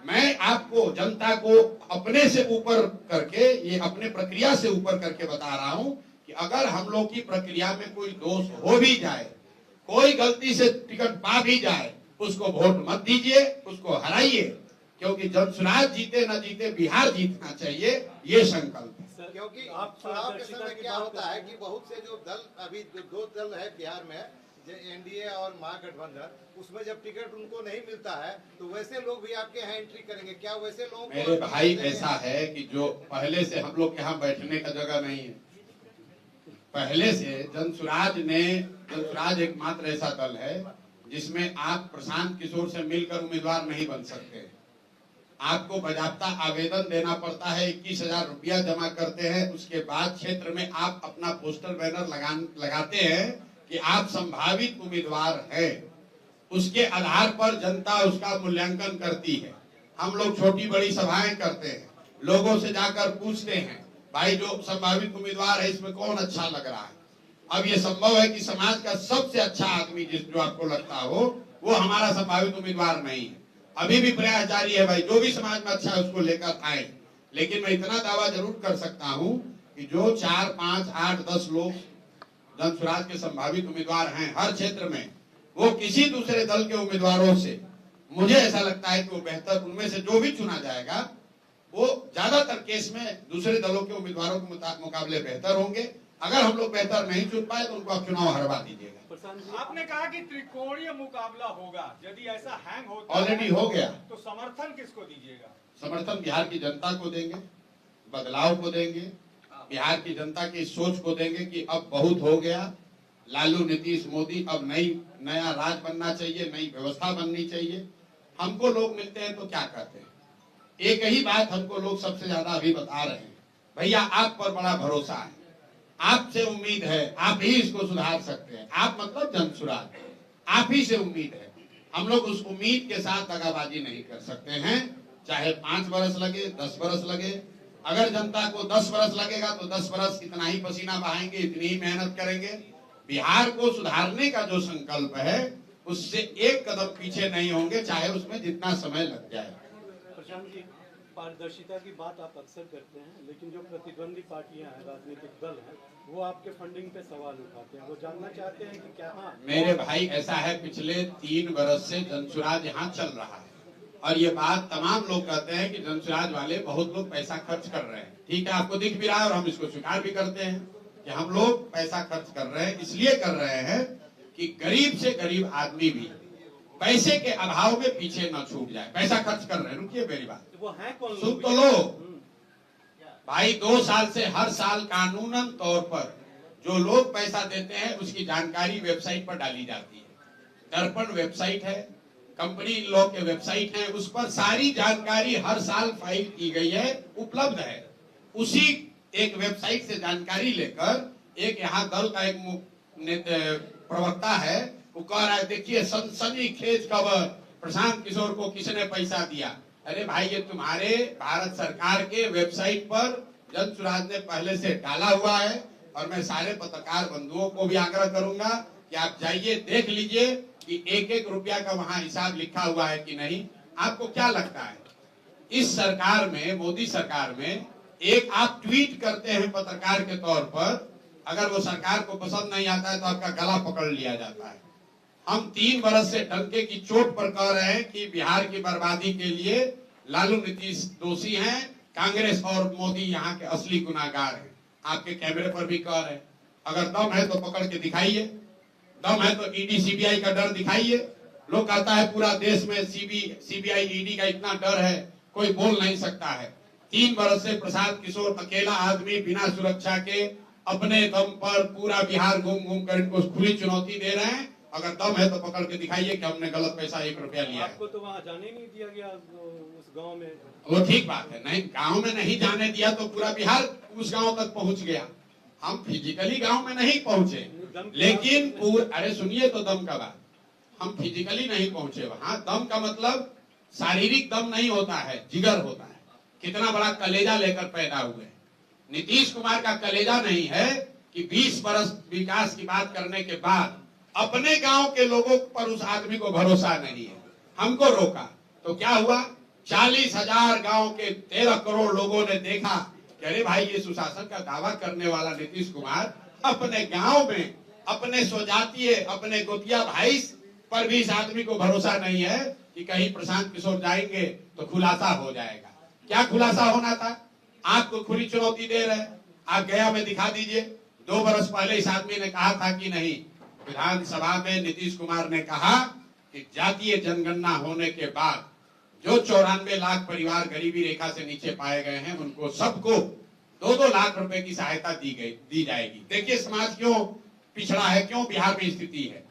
मैं आपको, जनता को अपने से ऊपर करके, ये अपने प्रक्रिया से ऊपर करके बता रहा हूं कि अगर हम लोग की प्रक्रिया में कोई दोष हो भी जाए, कोई गलती से टिकट पा भी जाए, उसको वोट मत दीजिए, उसको हराइए, क्योंकि जनसुराज जीते न जीते बिहार जीतना चाहिए, ये संकल्प है। क्योंकि चुनाव के समय क्या होता है कि बहुत से जो दल, अभी जो 2 दल है बिहार में, एनडीए और महागठबंधन, उसमें जब टिकट उनको नहीं मिलता है तो वैसे लोग भी आपके यहाँ एंट्री करेंगे। क्या वैसे लोग? मेरे भाई ऐसा है कि जो पहले से हम लोग यहाँ बैठने का जगह नहीं है, पहले से जनसुराज एकमात्र ऐसा दल है जिसमें आप प्रशांत किशोर से मिलकर उम्मीदवार नहीं बन सकते। आपको बाजाप्ता आवेदन देना पड़ता है, 21,000 रुपया जमा करते हैं, उसके बाद क्षेत्र में आप अपना पोस्टर बैनर लगाते हैं कि आप संभावित उम्मीदवार हैं। उसके आधार पर जनता उसका मूल्यांकन करती है। हम लोग छोटी बड़ी सभाएं करते हैं, लोगों से जाकर पूछते हैं भाई जो संभावित उम्मीदवार है इसमें कौन अच्छा लग रहा है। अब ये संभव है कि समाज का सबसे अच्छा आदमी जो आपको लगता हो वो हमारा संभावित उम्मीदवार नहीं है। अभी भी प्रयास जारी है भाई, जो भी समाज में अच्छा है उसको लेकर आए। लेकिन मैं इतना दावा जरूर कर सकता हूं कि जो 4, 5, 8, 10 लोग जनसुराज के संभावित उम्मीदवार हैं हर क्षेत्र में, वो किसी दूसरे दल के उम्मीदवारों से, मुझे ऐसा लगता है कि वो बेहतर, उनमें से जो भी चुना जाएगा वो ज्यादातर केस में दूसरे दलों के उम्मीदवारों के मुकाबले बेहतर होंगे। अगर हम लोग बेहतर नहीं चुन पाए तो उनको आप चुनाव हरवा दीजिएगा। आपने कहा कि त्रिकोणीय मुकाबला होगा, यदि ऐसा हैंग होता ऑलरेडी हो गया तो समर्थन किसको दीजिएगा? समर्थन बिहार की जनता को देंगे, बदलाव को देंगे, बिहार की जनता की सोच को देंगे कि अब बहुत हो गया, लालू, नीतीश, मोदी, अब नया राज बनना चाहिए, नई व्यवस्था बननी चाहिए। हमको लोग मिलते हैं तो क्या कहते हैं, एक ही बात हमको लोग सबसे ज्यादा अभी बता रहे हैं, भैया आप पर बड़ा भरोसा है, आपसे उम्मीद है, आप ही इसको सुधार सकते हैं। आप मतलब जनसुराज, आप ही से उम्मीद है। हम लोग उस उम्मीद के साथ दगाबाजी नहीं कर सकते हैं, चाहे 5 वर्ष लगे, 10 वर्ष लगे। अगर जनता को 10 वर्ष लगेगा तो 10 वर्ष इतना ही पसीना बहाएंगे, इतनी ही मेहनत करेंगे। बिहार को सुधारने का जो संकल्प है उससे एक कदम पीछे नहीं होंगे, चाहे उसमें जितना समय लग जाए। प्रशांत जी, पारदर्शिता की बात आप अक्सर करते हैं, लेकिन जो प्रतिद्वंदी पार्टियां हैं, राजनीतिक दल हैं, वो आपके फंडिंग पे सवाल उठाते हैं। वो जानना चाहते हैं कि क्या? हाँ मेरे भाई, ऐसा है, पिछले 3 वर्ष से जनसुराज यहाँ चल रहा है और ये बात तमाम लोग कहते हैं कि जनसुराज वाले बहुत लोग पैसा खर्च कर रहे हैं। ठीक है, आपको दिख भी रहा है और हम इसको स्वीकार भी करते हैं कि हम लोग पैसा खर्च कर रहे हैं। इसलिए कर रहे हैं कि गरीब से गरीब आदमी भी पैसे के अभाव में पीछे न छूट जाए। पैसा खर्च कर रहे हैं, रुकिए मेरी बात, वो है कौन? सुन तो लो भाई। 2 साल से हर साल कानूनन तौर पर जो लोग पैसा देते हैं उसकी जानकारी वेबसाइट पर डाली जाती है। दर्पण वेबसाइट है, कंपनी लॉ के वेबसाइट है, उस पर सारी जानकारी हर साल फाइल की गई है, उपलब्ध है। उसी एक वेबसाइट से जानकारी लेकर एक यहाँ दल का एक प्रवक्ता है, वो कह रहा है देखिए सनसनीखेज खबर, प्रशांत किशोर को किसने पैसा दिया। अरे भाई, ये तुम्हारे भारत सरकार के वेबसाइट पर जनसुराज ने पहले से डाला हुआ है और मैं सारे पत्रकार बंधुओं को भी आग्रह करूंगा कि आप जाइए, देख लीजिए कि 1-1 रुपया का वहां हिसाब लिखा हुआ है कि नहीं। आपको क्या लगता है, इस सरकार में, मोदी सरकार में, एक आप ट्वीट करते हैं पत्रकार के तौर पर, अगर वो सरकार को पसंद नहीं आता है तो आपका गला पकड़ लिया जाता है। हम 3 बरस से डंके की चोट पर कह रहे हैं कि बिहार की बर्बादी के लिए लालू नीतीश दोषी हैं, कांग्रेस और मोदी यहाँ के असली गुनाहगार हैं। आपके कैमरे पर भी कह रहे हैं, अगर दम है तो पकड़ के दिखाइए, दम है तो ईडी सीबीआई का डर दिखाइए। लोग कहता है पूरा देश में सीबीआई ईडी का इतना डर है, कोई बोल नहीं सकता है। 3 बरस से प्रशांत किशोर अकेला आदमी बिना सुरक्षा के अपने दम पर पूरा बिहार घूम घूम कर इनको खुली चुनौती दे रहे हैं। अगर दम है तो पकड़ के दिखाइए कि हमने गलत पैसा 1 रुपया लिया है। आपको तो वहाँ जाने नहीं दिया गया उस गांव में। वो ठीक बात है, नहीं गांव में नहीं जाने दिया तो पूरा बिहार उस गांव तक पहुंच गया। हम फिजिकली गांव में नहीं पहुंचे, लेकिन अरे सुनिए तो दम का बात, हम फिजिकली नहीं पहुंचे वहां। दम का मतलब शारीरिक दम नहीं होता है, जिगर होता है। कितना बड़ा कलेजा लेकर पैदा हुए। नीतीश कुमार का कलेजा नहीं है कि 20 बरस विकास की बात करने के बाद अपने गांव के लोगों पर उस आदमी को भरोसा नहीं है। हमको रोका तो क्या हुआ, 40,000 गांव के 13 करोड़ लोगों ने देखा कि अरे भाई ये सुशासन का दावा करने वाला नीतीश कुमार अपने गांव में अपने स्वजातीय अपने गोतिया भाई पर भी इस आदमी को भरोसा नहीं है कि कहीं प्रशांत किशोर जाएंगे तो खुलासा हो जाएगा। क्या खुलासा होना था? आपको खुली चुनौती दे रहे हैं, आप गया में दिखा दीजिए। 2 बरस पहले इस आदमी ने कहा था कि नहीं, विधानसभा में नीतीश कुमार ने कहा कि जातीय जनगणना होने के बाद जो 94 लाख परिवार गरीबी रेखा से नीचे पाए गए हैं उनको सबको 2-2 लाख रुपए की सहायता दी जाएगी। देखिए समाज क्यों पिछड़ा है, क्यों बिहार में स्थिति है।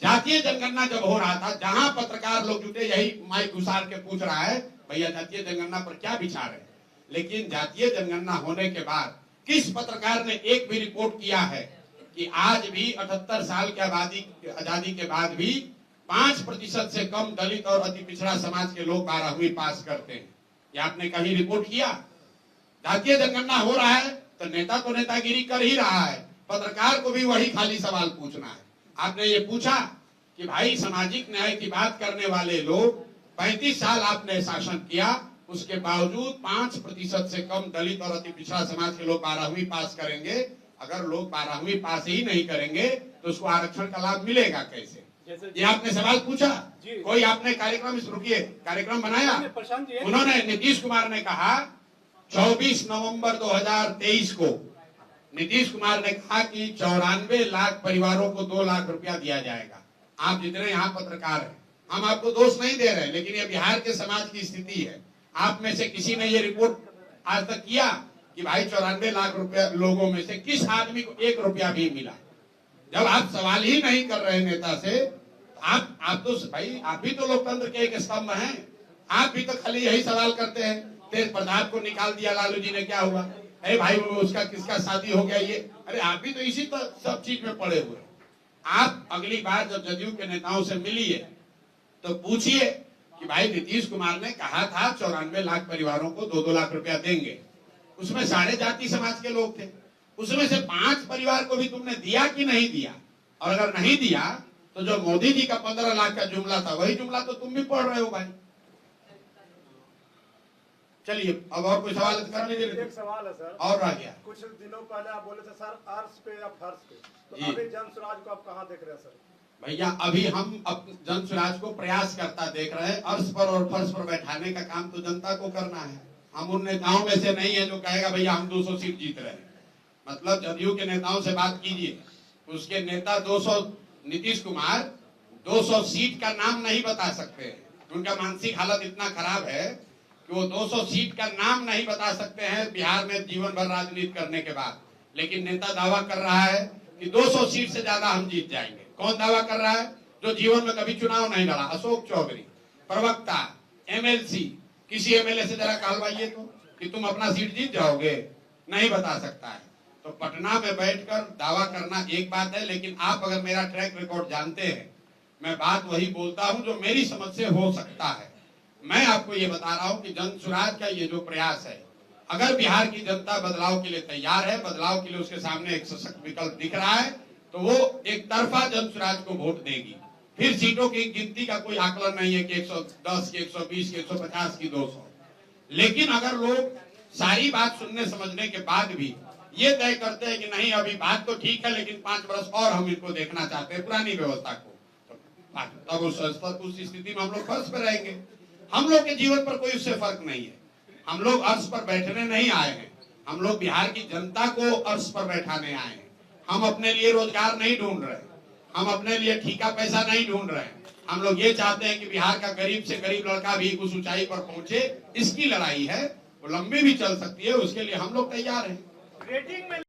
जातीय जनगणना जब हो रहा था, जहां पत्रकार लोग जुटे यही माइक घुसार के पूछ रहा है भैया जातीय जनगणना पर क्या विचार है। लेकिन जातीय जनगणना होने के बाद किस पत्रकार ने एक भी रिपोर्ट किया है कि आज भी 78 साल की आजादी के बाद भी 5% से कम दलित और अति पिछड़ा समाज के लोग 12वीं पास करते हैं? ये आपने कहीं रिपोर्ट किया? जातीय जनगणना हो रहा है तो नेता तो नेतागिरी कर ही रहा है, पत्रकार को भी वही खाली सवाल पूछना है। आपने ये पूछा कि भाई सामाजिक न्याय की बात करने वाले लोग 35 साल आपने शासन किया, उसके बावजूद 5% से कम दलित और अति पिछड़ा समाज के लोग 12वीं पास करेंगे। अगर लोग 12वीं पास ही नहीं करेंगे तो उसको आरक्षण का लाभ मिलेगा कैसे? ये आपने सवाल पूछा। कोई आपने कार्यक्रम रुकिए कार्यक्रम बनाया? उन्होंने नीतीश कुमार ने कहा 24 नवंबर 2023 को नीतीश कुमार ने कहा कि 94 लाख परिवारों को 2 लाख रुपया दिया जाएगा। आप जितने यहाँ पत्रकार हैं, हम आपको दोष नहीं दे रहे, लेकिन ये बिहार के समाज की स्थिति है। आप में से किसी ने ये रिपोर्ट आज तक किया कि भाई 94 लाख रुपया लोगों में से किस आदमी को 1 रुपया भी मिला? जब आप सवाल ही नहीं कर रहे नेता से, आप तो भाई आप भी तो लोकतंत्र के एक स्तंभ हैं। आप भी तो खाली यही सवाल करते हैं। तेज प्रताप को निकाल दिया लालू जी ने, क्या हुआ? अरे भाई वो उसका किसका शादी हो गया ये? अरे आप भी तो इसी तो सब चीज में पड़े हुए। आप अगली बार जब जदयू के नेताओं से मिलिए तो पूछिए कि भाई नीतीश कुमार ने कहा था 94 लाख परिवारों को 2-2 लाख रुपया देंगे, उसमें सारे जाति समाज के लोग थे, उसमें से 5 परिवार को भी तुमने दिया कि नहीं दिया? और अगर नहीं दिया तो जो मोदी जी का 15 लाख का जुमला था वही जुमला तो तुम भी पढ़ रहे हो भाई। चलिए अब और कोई सवाल कर लीजिए। एक सवाल है सर, और रह गया। कुछ दिनों पहले आप बोले थे सर अर्श पे या फर्श पे, तो अभी जन स्वराज को आप कहाँ देख रहे हैं सर? भैया अभी हम जन स्वराज को प्रयास करता देख रहे हैं। अर्श पर और फर्श पर बैठाने का काम तो जनता को करना है। हम उन नेताओं में से नहीं है जो कहेगा भैया हम 200 सीट जीत रहे हैं। मतलब जदयू के नेताओं से बात कीजिए, उसके नेता 200 नीतीश कुमार 200 सीट का नाम नहीं बता सकते। उनका मानसिक हालत इतना खराब है कि वो 200 सीट का नाम नहीं बता सकते हैं बिहार में जीवन भर राजनीति करने के बाद। लेकिन नेता दावा कर रहा है कि 200 सीट से ज्यादा हम जीत जाएंगे। कौन दावा कर रहा है? जो जीवन में कभी चुनाव नहीं लड़ा, अशोक चौधरी, प्रवक्ता, एमएलसी। किसी एमएलए से जरा कहलवाइए तो कि तुम अपना सीट जीत जाओगे, नहीं बता सकता है। तो पटना में बैठकर दावा करना एक बात है, लेकिन आप अगर मेरा ट्रैक रिकॉर्ड जानते हैं, मैं बात वही बोलता हूं जो मेरी समझ से हो सकता है। मैं आपको ये बता रहा हूं कि जन स्वराज का ये जो प्रयास है, अगर बिहार की जनता बदलाव के लिए तैयार है, बदलाव के लिए उसके सामने एक सशक्त विकल्प दिख रहा है, तो वो एक तरफा जन स्वराज को वोट देगी। फिर सीटों की गिनती का कोई आकलन नहीं है कि 110 की 120 की 150 की 200। लेकिन अगर लोग सारी बात सुनने समझने के बाद भी ये तय करते हैं कि नहीं अभी बात तो ठीक है लेकिन 5 वर्ष और हम इनको देखना चाहते हैं पुरानी व्यवस्था को, तो तब उस स्थिति में हम लोग फर्श पर रहेंगे। हम लोग के जीवन पर कोई उससे फर्क नहीं है। हम लोग अर्श पर बैठने नहीं आए हैं, हम लोग बिहार की जनता को अर्श पर बैठाने आए हैं। हम अपने लिए रोजगार नहीं ढूंढ रहे, हम अपने लिए ठीका पैसा नहीं ढूंढ रहे हैं। हम लोग ये चाहते हैं कि बिहार का गरीब से गरीब लड़का भी उस ऊंचाई पर पहुंचे। इसकी लड़ाई है, वो लंबी भी चल सकती है, उसके लिए हम लोग तैयार हैं। रेटिंग में